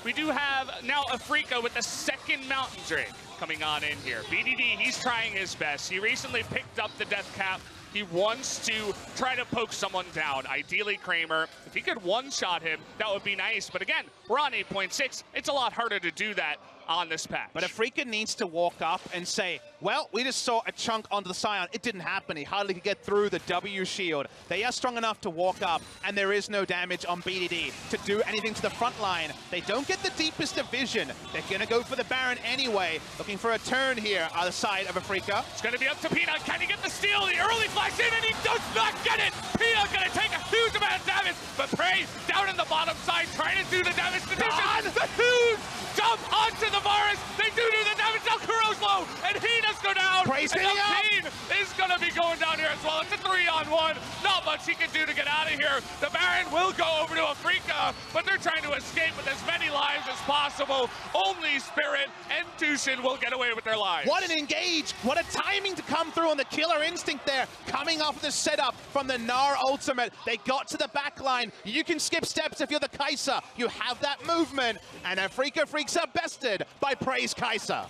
We do have now Afreeca with the second Mountain Drake coming on in here. BDD, he's trying his best. He recently picked up the death cap. He wants to try to poke someone down, ideally Kramer. If he could one-shot him, that would be nice. But again, we're on 8.6. It's a lot harder to do that on this patch. But Afreeca needs to walk up and say, well, we just saw a chunk onto the Scion. It didn't happen. He hardly could get through the W shield. They are strong enough to walk up, and there is no damage on BDD to do anything to the front line. They don't get the deepest of vision. They're going to go for the Baron anyway, looking for a turn here on the side of Afreeca. It's going to be up to Peanut. Can he get the steal? The early flash in, and he does not get it. Peanut going to take a huge amount of damage, but Prey down in the bottom side trying to do the damage to Dishon. The huge jump onto the Varus. They do the damage. Now Kuro's low, and he does go down. Prey's and Kane is going to be going down here as well. It's a 3-on-1. Not much he can do to get out of here. The Baron will go over to Afreeca, but they're trying to escape with as many lives as possible. Only Spirit and Tushin will get away with their lives. What an engage. What a timing to come through on the killer instinct there. Coming off the setup from the Gnar ultimate. They got to the back line. You can skip steps if you're the Kai'Sa. You have that movement. And Afreeca Freecs are bested by Prey's Kai'Sa.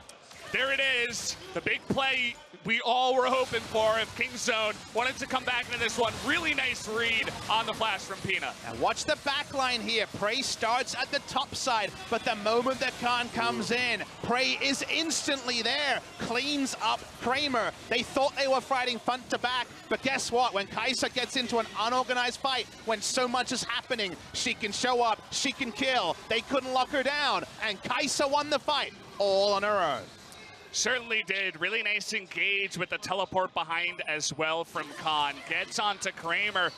There it is, the big play we all were hoping for if Kingzone wanted to come back into this one. Really nice read on the flash from Peanut. And watch the back line here. Prey starts at the top side, but the moment that Khan comes in, Prey is instantly there, cleans up Kramer. They thought they were fighting front to back, but guess what? When Kai'Sa gets into an unorganized fight, when so much is happening, she can show up, she can kill. They couldn't lock her down, and Kai'Sa won the fight all on her own. Certainly did. Really nice engage with the teleport behind as well from Khan. Gets onto Kramer.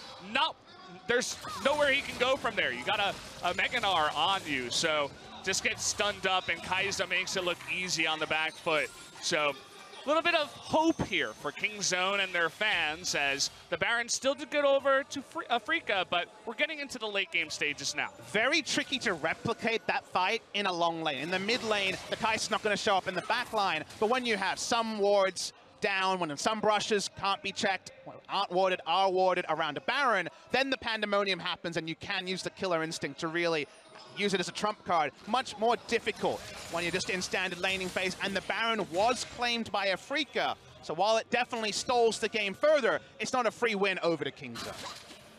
There's nowhere he can go from there. You got a Mega Gnar on you, so just gets stunned up, and Kai'Sa makes it look easy on the back foot. So a little bit of hope here for Kingzone and their fans as the Baron still did get over to Afreeca, but we're getting into the late game stages now. Very tricky to replicate that fight in a long lane. In the mid lane, the Kai'Sa's not going to show up in the back line, but when you have some wards down, when some brushes can't be checked, aren't warded, are warded around a Baron, then the pandemonium happens and you can use the killer instinct to really use it as a trump card. Much more difficult when you're just in standard laning phase, and the Baron was claimed by Afreeca, so while it definitely stalls the game further, it's not a free win over to Kingzone.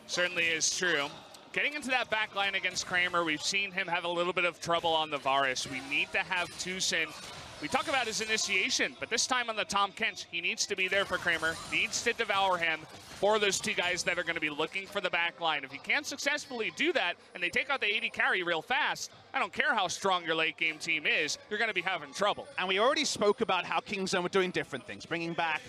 Certainly is true. Getting into that back line against Kramer, we've seen him have a little bit of trouble on the Varus. We need to have Tushin. We talk about his initiation, but this time on the Tahm Kench, he needs to be there for Kramer, needs to devour him for those two guys that are going to be looking for the back line. If he can't successfully do that, and they take out the 80 carry real fast, I don't care how strong your late game team is, you're going to be having trouble. And we already spoke about how Kingzone were doing different things, bringing back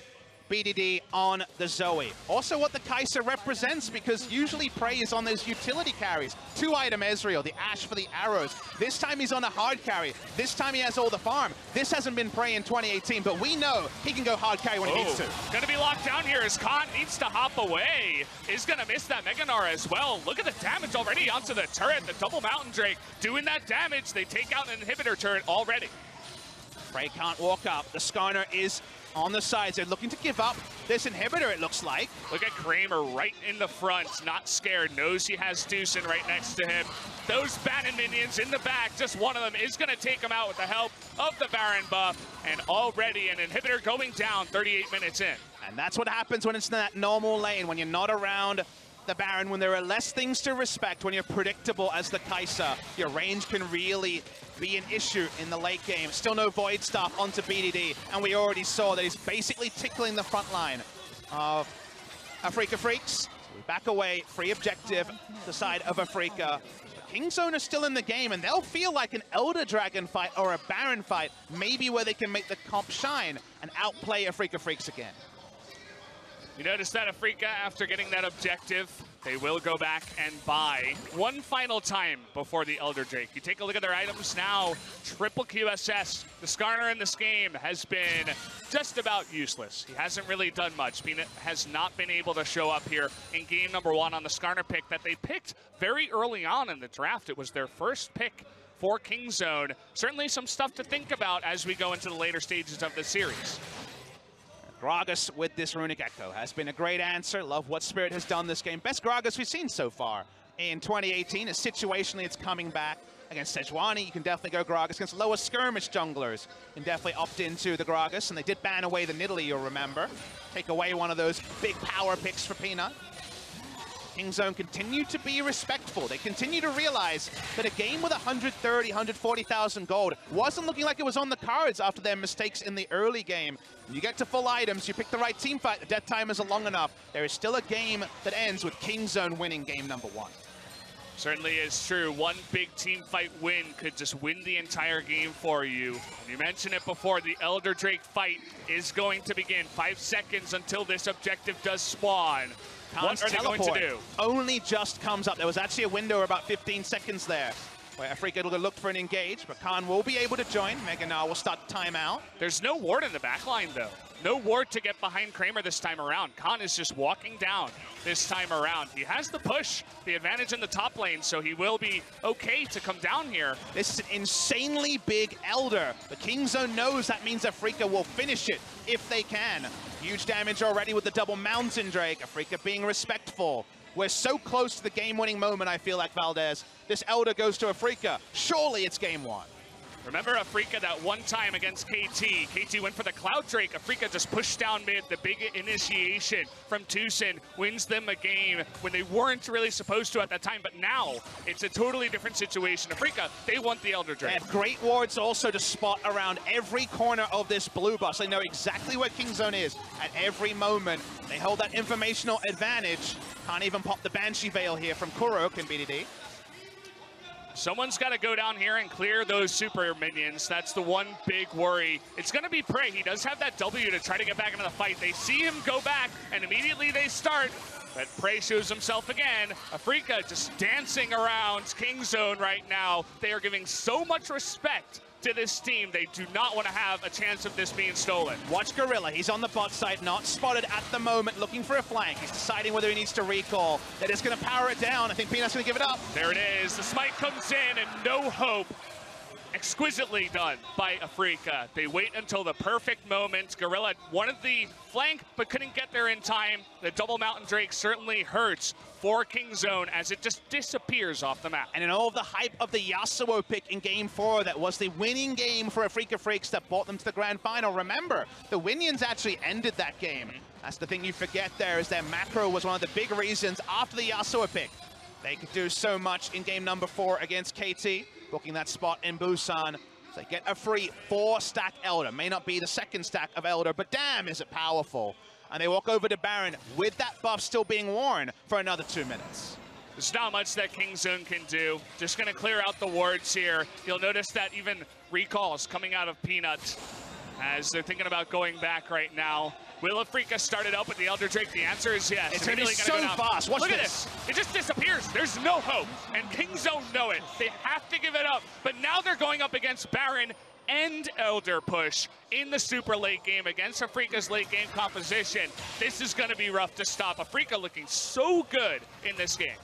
BDD on the Zoe. Also what the Kai'Sa represents, because usually Prey is on those utility carries. 2-item Ezreal, the Ash for the arrows. This time he's on a hard carry. This time he has all the farm. This hasn't been Prey in 2018, but we know he can go hard carry when he needs to. Gonna be locked down here as Khan needs to hop away. Is gonna miss that Mega Gnar as well. Look at the damage already onto the turret. The double Mountain Drake doing that damage. They take out an inhibitor turret already. Prey can't walk up. The Skarner is on the sides. They're looking to give up this inhibitor, it looks like. Look at Kramer right in the front, not scared, knows he has Tushin right next to him. Those Baron minions in the back, just one of them is going to take him out with the help of the Baron buff, and already an inhibitor going down 38 minutes in. And that's what happens when it's in that normal lane, when you're not around the Baron, when there are less things to respect, when you're predictable as the Kai'Sa. Your range can really be an issue in the late game. Still no Void Staff onto BDD, and we already saw that he's basically tickling the front line of Afreeca Freecs. So we back away, free objective, the side of Afreeca. Kingzone are still in the game, and they'll feel like an Elder Dragon fight or a Baron fight, maybe where they can make the comp shine and outplay Afreeca Freecs again. You notice that Afreeca, after getting that objective, they will go back and buy one final time before the Elder Drake. You take a look at their items now, triple QSS. The Skarner in this game has been just about useless. He hasn't really done much. Peanut has not been able to show up here in game number 1 on the Skarner pick that they picked very early on in the draft. It was their first pick for Kingzone. Certainly some stuff to think about as we go into the later stages of the series. Gragas with this Runic Echo has been a great answer. Love what Spirit has done this game. Best Gragas we've seen so far in 2018. As situationally it's coming back against Sejuani, you can definitely go Gragas. Against lower skirmish junglers, you can definitely opt into the Gragas. And they did ban away the Nidalee, you'll remember. Take away one of those big power picks for Peanut. Kingzone continue to be respectful. They continue to realize that a game with 130, 140,000 gold wasn't looking like it was on the cards after their mistakes in the early game. You get to full items, you pick the right team fight, the death time isn't long enough. There is still a game that ends with Kingzone winning game number 1. Certainly is true. One big team fight win could just win the entire game for you. And you mentioned it before, the Elder Drake fight is going to begin. 5 seconds until this objective does spawn. What are they going to do? Only just comes up. There was actually a window of about 15 seconds there where Afreeca will look for an engage, but Khan will be able to join. Mega Gnar will start the timeout. There's no ward in the backline, though. No ward to get behind Kramer this time around. Khan is just walking down this time around. He has the push, the advantage in the top lane, so he will be okay to come down here. This is an insanely big Elder. The Kingzone knows that means Afreeca will finish it if they can. Huge damage already with the double Mountain Drake. Afreeca being respectful. We're so close to the game-winning moment, I feel like, Valdez. This Elder goes to Afreeca. Surely it's game 1. Remember Afreeca that one time against KT. KT went for the Cloud Drake. Afreeca just pushed down mid. The big initiation from Tucson wins them a game when they weren't really supposed to at that time. But now it's a totally different situation. Afreeca, they want the Elder Drake. They have great wards also to spot around every corner of this blue bus. They know exactly where Kingzone is at every moment. They hold that informational advantage. Can't even pop the Banshee Veil here from Kurok and BDD. Someone's got to go down here and clear those super minions. That's the one big worry. It's going to be Prey. He does have that W to try to get back into the fight. They see him go back, and immediately they start. But Prey shows himself again. Afreeca just dancing around Kingzone right now. They are giving so much respect to this team. They do not want to have a chance of this being stolen. Watch Gorilla. He's on the bot side, not spotted at the moment, looking for a flank. He's deciding whether he needs to recall. They're just going to power it down. I think Peanut's going to give it up. There it is. The smite comes in and no hope. Exquisitely done by Afreeca. They wait until the perfect moment. Gorilla wanted the flank, but couldn't get there in time. The double Mountain Drake certainly hurts for Kingzone as it just disappears off the map. And in all of the hype of the Yasuo pick in Game 4, that was the winning game for Afreeca Freecs that brought them to the grand final. Remember, the Winions actually ended that game. That's the thing you forget there, is that macro was one of the big reasons after the Yasuo pick. They could do so much in game number 4 against KT, booking that spot in Busan. So they get a free 4-stack Elder. May not be the second stack of Elder, but damn, is it powerful. And they walk over to Baron with that buff still being worn for another 2 minutes. There's not much that Kingzone can do. Just going to clear out the wards here. You'll notice that even recalls coming out of Peanut as they're thinking about going back right now. Will Afreeca start it up with the Elder Drake? The answer is yes. It's going to be so fast. Watch Look this. At this. It just disappears. There's no hope. And Kingzone know it. They have to give it up. But now they're going up against Baron and Elder push in the super late game against Afreeca's late game composition. This is going to be rough to stop. Afreeca looking so good in this game.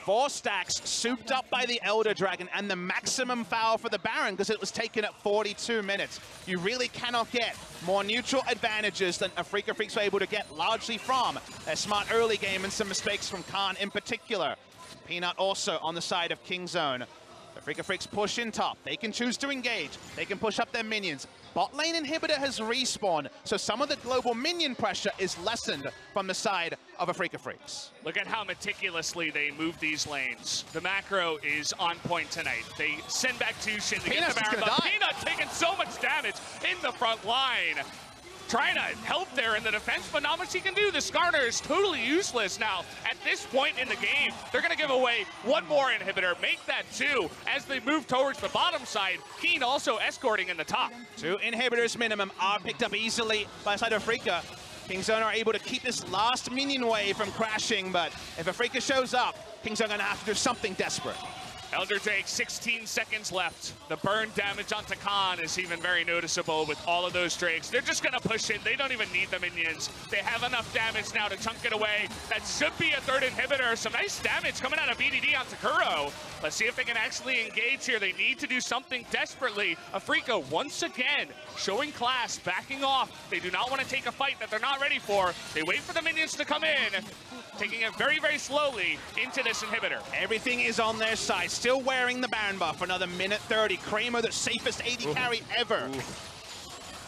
4 stacks souped up by the Elder Dragon, and the maximum foul for the Baron because it was taken at 42 minutes. You really cannot get more neutral advantages than Afreeca Freecs were able to get largely from their smart early game and some mistakes from Khan in particular. Peanut also on the side of Kingzone. The Afreeca Freecs push in top. They can choose to engage. They can push up their minions. Bot lane inhibitor has respawned, so some of the global minion pressure is lessened from the side of Afreeca Freecs. Look at how meticulously they move these lanes. The macro is on point tonight. They send back Tushin to get the Baron, but Peanut taking so much damage in the front line. Trying to help there in the defense, but not much he can do. The Skarner is totally useless now. At this point in the game, they're going to give away one more inhibitor, make that 2 as they move towards the bottom side. Keen also escorting in the top. 2 inhibitors minimum are picked up easily by the side of Afreeca. Kingzone are able to keep this last minion wave from crashing, but if Afreeca shows up, Kingzone are going to have to do something desperate. Elder Drake, 16 seconds left. The burn damage onto Khan is even very noticeable with all of those Drakes. They're just gonna push in. They don't even need the minions. They have enough damage now to chunk it away. That should be a 3rd inhibitor. Some nice damage coming out of BDD onto Kuro. Let's see if they can actually engage here. They need to do something desperately. Afreeca, once again, showing class, backing off. They do not want to take a fight that they're not ready for. They wait for the minions to come in, taking it very, very slowly into this inhibitor. Everything is on their side. Still wearing the Baron buff. Another minute 30. Kramer, the safest AD carry ever.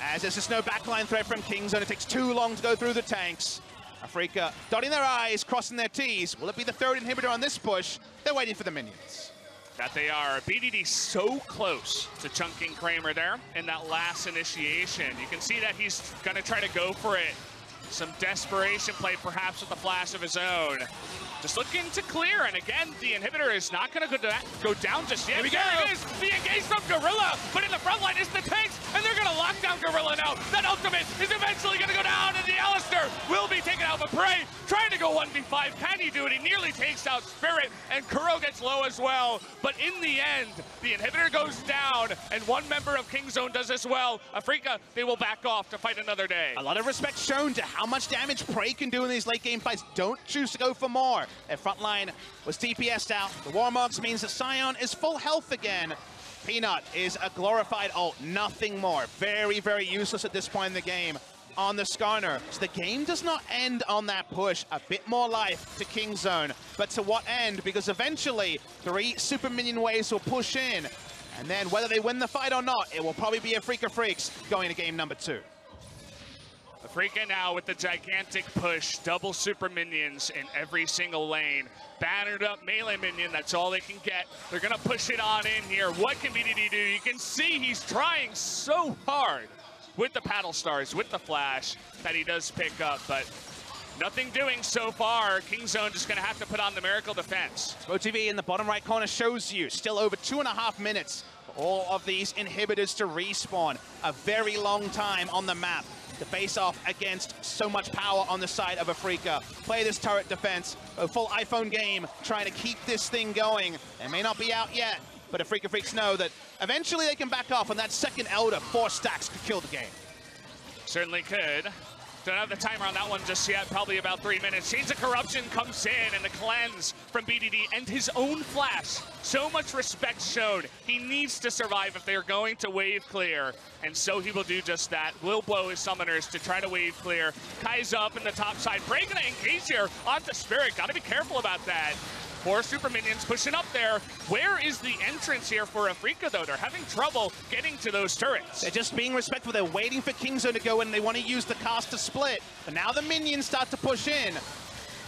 As there's just no backline threat from Kingzone. It takes too long to go through the tanks. Afreeca dotting their I's, crossing their T's. Will it be the 3rd inhibitor on this push? They're waiting for the minions. That they are. BDD so close to chunking Kramer there in that last initiation. You can see that he's gonna try to go for it. Some desperation play, perhaps with a flash of his own. Just looking to clear, and again, the inhibitor is not going to go down just yet. There it is, the engage from Gorilla, but in the front line is the tanks, and they're going to lock down Gorilla now. That ultimate is eventually going to go down, and the Alistair will be taken out, but Prey trying to go 1v5. Can he do it? He nearly takes out Spirit, and Kuro gets low as well. But in the end, the inhibitor goes down, and one member of Kingzone does as well. Afreeca, they will back off to fight another day. A lot of respect shown to how much damage Prey can do in these late game fights. Don't choose to go for more. Their front line was DPS'd out. The Warmogs means that Sion is full health again. Peanut is a glorified ult, nothing more. Very, very useless at this point in the game on the Skarner. So the game does not end on that push. A bit more life to Kingzone. But to what end? Because eventually 3 super minion waves will push in. And then whether they win the fight or not, it will probably be Afreeca Freecs going to game number 2. Afreeca now with the gigantic push, double super minions in every single lane. Bannered up melee minion, that's all they can get. They're gonna push it on in here. What can BDD do? You can see he's trying so hard with the paddle stars, with the flash that he does pick up, but nothing doing so far. Kingzone just gonna have to put on the miracle defense. SpoTV in the bottom right corner shows you still over 2.5 minutes for all of these inhibitors to respawn. A very long time on the map to face off against so much power on the side of Afreeca. Play this turret defense, a full iPhone game, trying to keep this thing going. They may not be out yet, but Afreeca Freecs know that eventually they can back off, and that second Elder, 4 stacks, could kill the game. Certainly could. Don't have the timer on that one just yet, probably about 3 minutes. Shades of Corruption comes in, and the cleanse from BDD and his own flash. So much respect shown. He needs to survive if they're going to wave clear, and so he will do just that. Will blow his summoners to try to wave clear. Kai's up in the top side. Prey gonna engage here onto Spirit. Gotta be careful about that. 4 super minions pushing up there. Where is the entrance here for Afreeca, though? They're having trouble getting to those turrets. They're just being respectful. They're waiting for Kingzone to go in. They want to use the cast to split. But now the minions start to push in.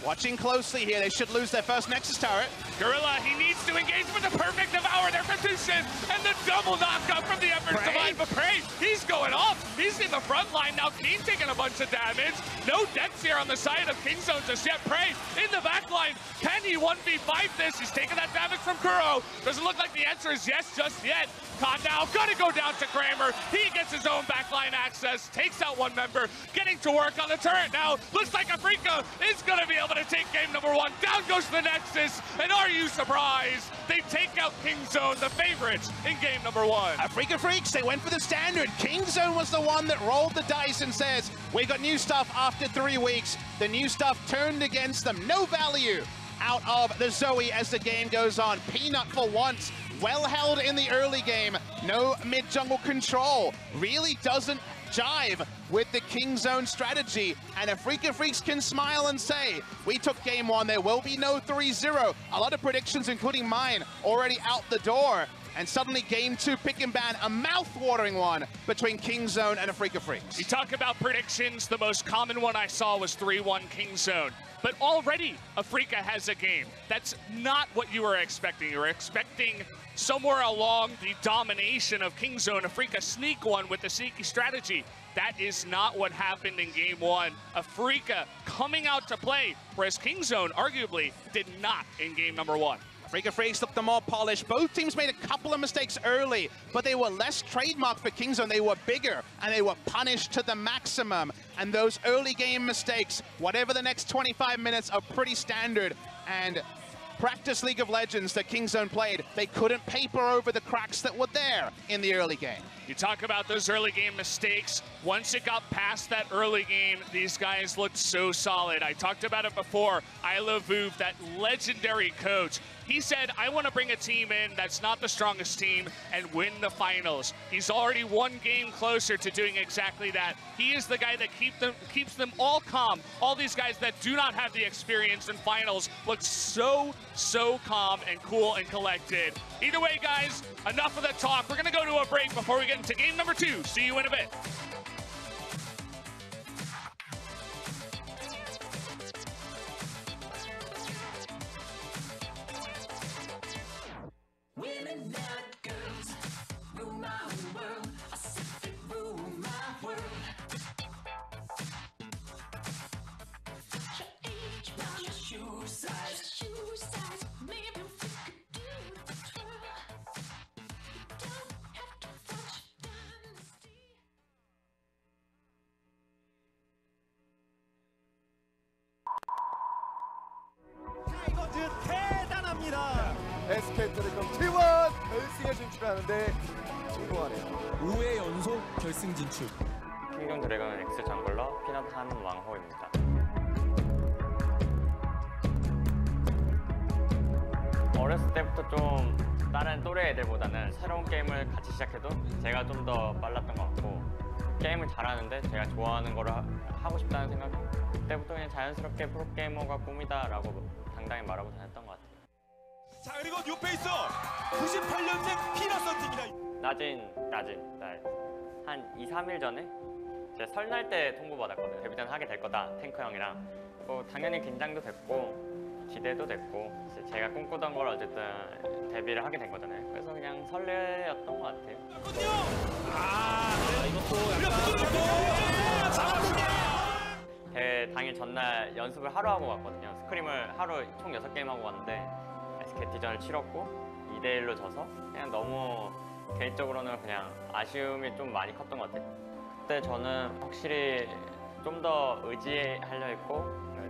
Watching closely here, they should lose their first Nexus turret. Gorilla, he needs to engage with the perfect devour there from Tushin, and the double knockup from the Efforts Divine. But Prey, he's going off. He's in the front line now. Keen taking a bunch of damage. No deaths here on the side of Kingzone just yet. Prey in the back line. Can he 1v5 this? He's taking that damage from Kuro. Doesn't look like the answer is yes just yet. Khan now gonna go down to Kramer. He gets his own backline access, takes out one member, getting to work on the turret now. Looks like Afreeca is gonna be able to take game number 1. Down goes the Nexus, and are you surprised? They take out Kingzone, the favorites, in game number 1. Afreeca Freecs, they went for the standard. Kingzone was the one that rolled the dice and says, we got new stuff after 3 weeks. The new stuff turned against them. No value out of the Zoe as the game goes on. Peanut for once, well held in the early game. No mid-jungle control. Really doesn't jive with the Kingzone strategy, and Afreeca Freecs can smile and say, we took game 1, there will be no 3-0. A lot of predictions, including mine, already out the door. And suddenly game 2 pick and ban, a mouth-watering one between Kingzone and Afreeca Freecs. You talk about predictions, the most common one I saw was 3-1 Kingzone. But already Afreeca has a game. That's not what you were expecting. You were expecting somewhere along the domination of Kingzone, Afreeca sneak one with the sneaky strategy. That is not what happened in game 1. Afreeca coming out to play, whereas Kingzone arguably did not in game number 1. Afreeca Freecs looked the more polished. Both teams made a couple of mistakes early, but they were less trademarked for Kingzone. They were bigger, and they were punished to the maximum. And those early game mistakes, whatever the next 25 minutes, are pretty standard. And practice League of Legends that Kingzone played, they couldn't paper over the cracks that were there in the early game. You talk about those early game mistakes. Once it got past that early game, these guys looked so solid. I talked about it before. Ila Vuv, that legendary coach, he said, I want to bring a team in that's not the strongest team and win the finals. He's already one game closer to doing exactly that. He is the guy that keeps them all calm. All these guys that do not have the experience in finals look so calm and cool and collected. Either way, guys, enough of the talk. We're going to go to a break before we get into game number 2. See you in a bit. Women, not girls, rule my world. I said they rule my world. Your age, your shoe size, maybe we could do the twirl. You don't have to watch Dynasty. 타이거즈 대단합니다. SK텔레콤 T1 결승에 진출하는데 성공하네요. 5회 연속 결승 진출. 킹덤 드래곤 X 정글러 피넛 한 왕호입니다. 어렸을 때부터 좀 다른 또래 애들보다는 새로운 게임을 같이 시작해도 제가 좀 더 빨랐던 것 같고, 게임을 잘하는데 제가 좋아하는 거를 하고 싶다는 생각, 그때부터 그냥 자연스럽게 프로게이머가 꿈이다라고 당당히 말하고 다녔던 것 같아요. 자, 그리고 뉴페이스 98년생 피넛선트입니다. 낮은 날 한 2, 3일 전에 제 설날 때 통보받았거든요. 데뷔전 하게 될 거다, 탱커 형이랑. 뭐 당연히 긴장도 됐고 기대도 됐고, 제가 꿈꾸던 걸 어쨌든 데뷔를 하게 된 거잖아요. 그래서 그냥 설레였던 것 같아요. 대회 당일 전날 연습을 하루 하고 왔거든요. 스크림을 하루 총 6게임 하고 왔는데 SKT전을 치렀고 2대1로 져서 그냥 너무 개인적으로는 그냥 아쉬움이 좀 많이 컸던 것 같아요. 그때 저는 확실히 좀 더 의지하려 했고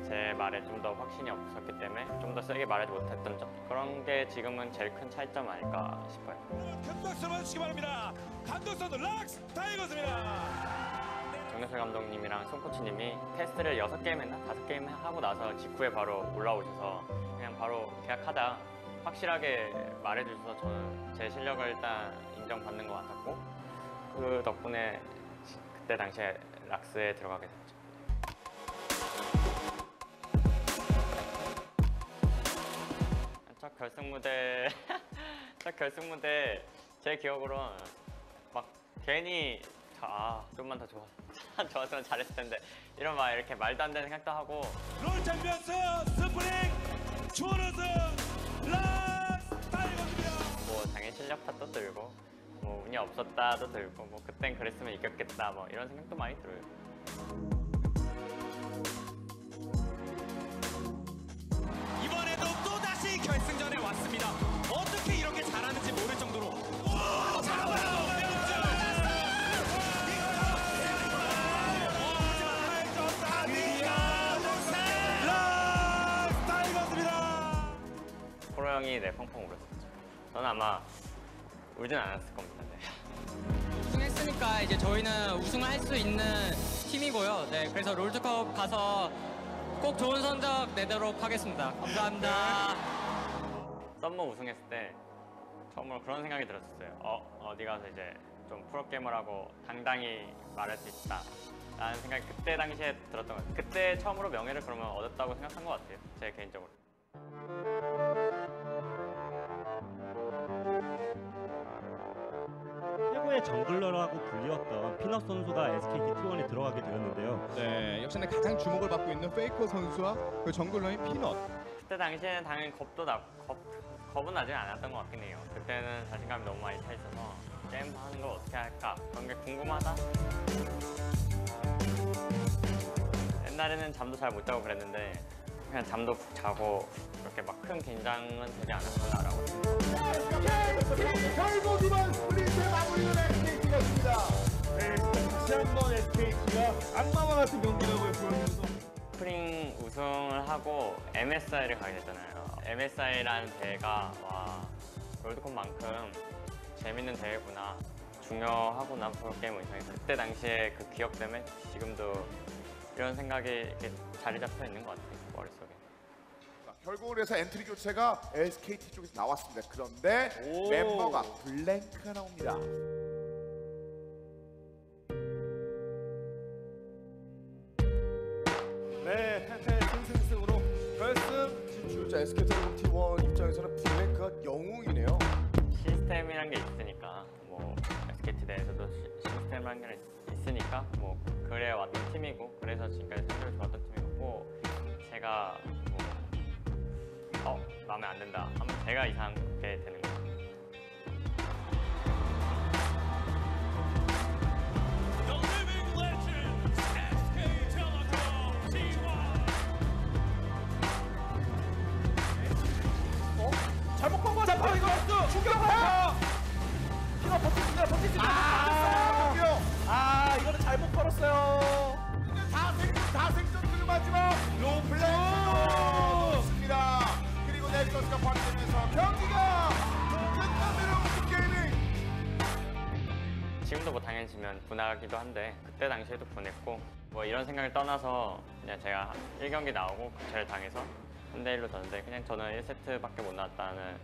제 말에 좀 더 확신이 없었기 때문에 좀 더 세게 말하지 못했던 점, 그런 게 지금은 제일 큰 차이점 아닐까 싶어요. 큰 박수 주시기 바랍니다. 감독 선수 락스 타이거즈입니다. 정대철 감독님이랑 손코치님이 테스트를 6게임 했나? 5게임 하고 나서 직후에 바로 올라오셔서 그냥 바로 계약하자 확실하게 말해주셔서 저는 제 실력을 일단 인정받는 것 같았고, 그 덕분에 그때 당시에 락스에 들어가게 됐죠. 첫 결승 무대 제 기억으로는 막 괜히 좀만 더 좋았으면 잘했을 텐데 이런 막 이렇게 말도 안 되는 생각도 하고. 롤 챔피언스 스프링 주원우승 락스 타이거즈입니다. 뭐 당연히 실력 탓도 들고 뭐 운이 없었다도 들고 뭐 그땐 그랬으면 이겼겠다 뭐 이런 생각도 많이 들어요. 이번에도 또다시 결승전에 왔습니다. 어떻게 이렇게 잘하는지 모를 정도로 프로 형이 펑펑 울었었죠. 저는 아마 울진 않았을 겁니다. 네. 우승했으니까 이제 저희는 우승을 할 수 있는 팀이고요. 네, 그래서 롤드컵 가서 꼭 좋은 성적 내도록 하겠습니다. 감사합니다. 썸머 우승했을 때 처음으로 그런 생각이 들었어요. 어디 가서 이제 좀 프로게이머라고 당당히 말할 수 있다 라는 생각이 그때 당시에 들었던 것 같아요. 그때 처음으로 명예를 그러면 얻었다고 생각한 것 같아요. 제 개인적으로. 최고의 정글러라고 불리웠던 피넛 선수가 SKT T1에 들어가게 되었는데요. 네, 역시나 가장 주목을 받고 있는 페이커 선수와 그 정글러인 피넛. 그때 당시에는 당연히 겁은 나지 않았던 것 같긴 해요. 그때는 자신감이 너무 많이 차 있어서 게임 하는 걸 어떻게 할까 그런 게 궁금하다. 옛날에는 잠도 잘 못 자고 그랬는데 그냥 잠도 푹 자고 그렇게 막 큰 긴장은 되지 않았구나라고. 결국 이번 스플릿의 마무리는 SKT였습니다. 네, 다시 한번 SKT가 악마와 같은 경기력을 보여주면서 스프링 우승을 하고 MSI를 가게 됐잖아요. MSI라는 대회가 와 롤드컵만큼 재밌는 대회구나, 중요하구나 프로게이머 입장에서. 그때 당시에 그 기억 때문에 지금도 이런 생각이 이렇게 자리 잡혀 있는 것 같아요, 머릿속에. 자, 결국은 그래서 엔트리 교체가 SKT 쪽에서 나왔습니다. 그런데 멤버가 블랭크가 나옵니다. 네, 패패 승승승으로 결승 진출. 자, SK텔레콤 T1 입장에서는 블랭크가 영웅이네요. 시스템이란 게 있으니까 뭐 SKT 내에서도 시스템이란 게 있으니까 뭐 그래 왔던 팀이고 그래서 지금까지 성적이 좋았던 팀이고 제가 뭐 마음에 안 든다 하면 제가 이상하게 되는 거예요. 잘못 건 거 잡아 이거 충격파. 피넛 버티는데 이거는 잘못 걸었어요. 다 생존들 마지막 블랭크도 좋습니다. 그리고 넥서스가 발휘되면서 경기가 끝나면 게이밍. 지금도 뭐 당연히 지면 분하기도 한데 그때 당시에도 분했고 뭐 이런 생각을 떠나서 그냥 제가 1경기 나오고 교체를 당해서 3대1로 졌는데 그냥 저는 1세트밖에 못 나왔다는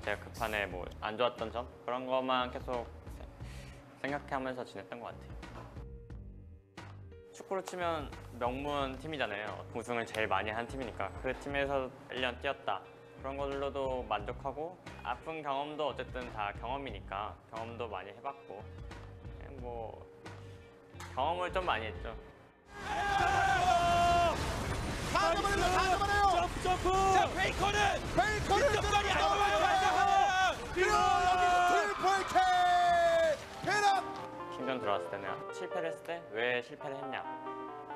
제가 그 판에 뭐 안 좋았던 점 그런 것만 계속 생각하면서 지냈던 것 같아요. 축구로 치면 명문 팀이잖아요. 우승을 제일 많이 한 팀이니까 그 팀에서 1년 뛰었다. 그런 걸로도 만족하고 아픈 경험도 어쨌든 다 경험이니까 경험도 많이 해봤고 뭐 경험을 좀 많이 했죠. 다 잡아내요. 점프. 자, 페이커는 뒷점까지 안 와요. 그리고 여기 트리플 K 페럿. 킹전 들어왔을 때는 실패를 했을 때 왜 실패를 했냐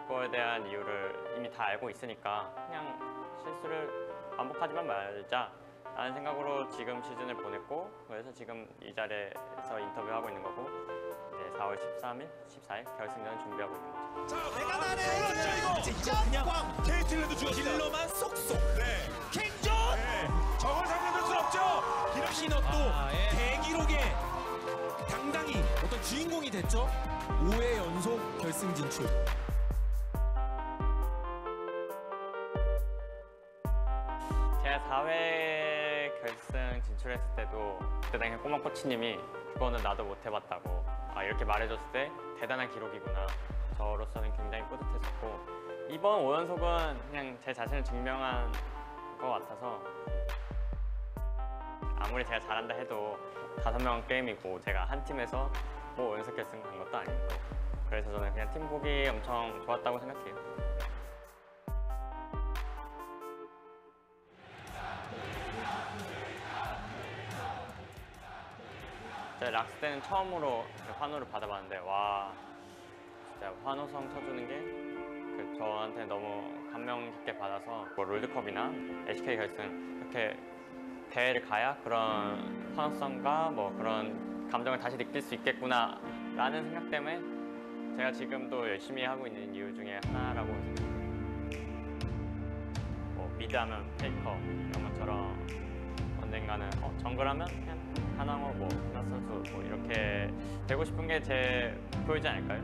그거에 대한 이유를 이미 다 알고 있으니까 그냥 실수를 반복하지만 말자 라는 생각으로 지금 시즌을 보냈고 그래서 지금 이 자리에서 인터뷰하고 있는 거고 이제 4월 13일, 14일 결승전을 준비하고 있는 거죠. 자, 내가 나네. 이거 그냥 케이틀랜드 딜러만 쏙쏙. 네. 킹존. 네. 저걸 상대할 수 없죠. 이런 피넛도 대기록에 당당히 어떤 주인공이 됐죠. 5회 연속 결승 진출. 제가 4회 결승 진출했을 때도 그때 당시 꼬마 코치님이 그거는 나도 못 해봤다고 이렇게 말해줬을 때 대단한 기록이구나. 저로서는 굉장히 뿌듯했었고 이번 5연속은 그냥 제 자신을 증명한 것 같아서 아무리 제가 잘한다 해도 5명 게임이고 제가 한 팀에서 뭐 5연속 결승 간 것도 아니고 그래서 저는 그냥 팀복이 엄청 좋았다고 생각해요. 제가 락스 때는 처음으로 환호를 받아봤는데 와 진짜 환호성 쳐주는 게 저한테 너무 감명 깊게 받아서 뭐 롤드컵이나 LCK 결승 이렇게 대회를 가야 그런 환호성과 뭐 그런 감정을 다시 느낄 수 있겠구나 라는 생각 때문에 제가 지금도 열심히 하고 있는 이유 중에 하나라고 생각해요. 뭐 미드하면 페이커 이런 것처럼 언젠가는 정글하면 그냥 하나호 뭐 하나 선수 뭐 이렇게 되고 싶은 게 제 목표이지 않을까요?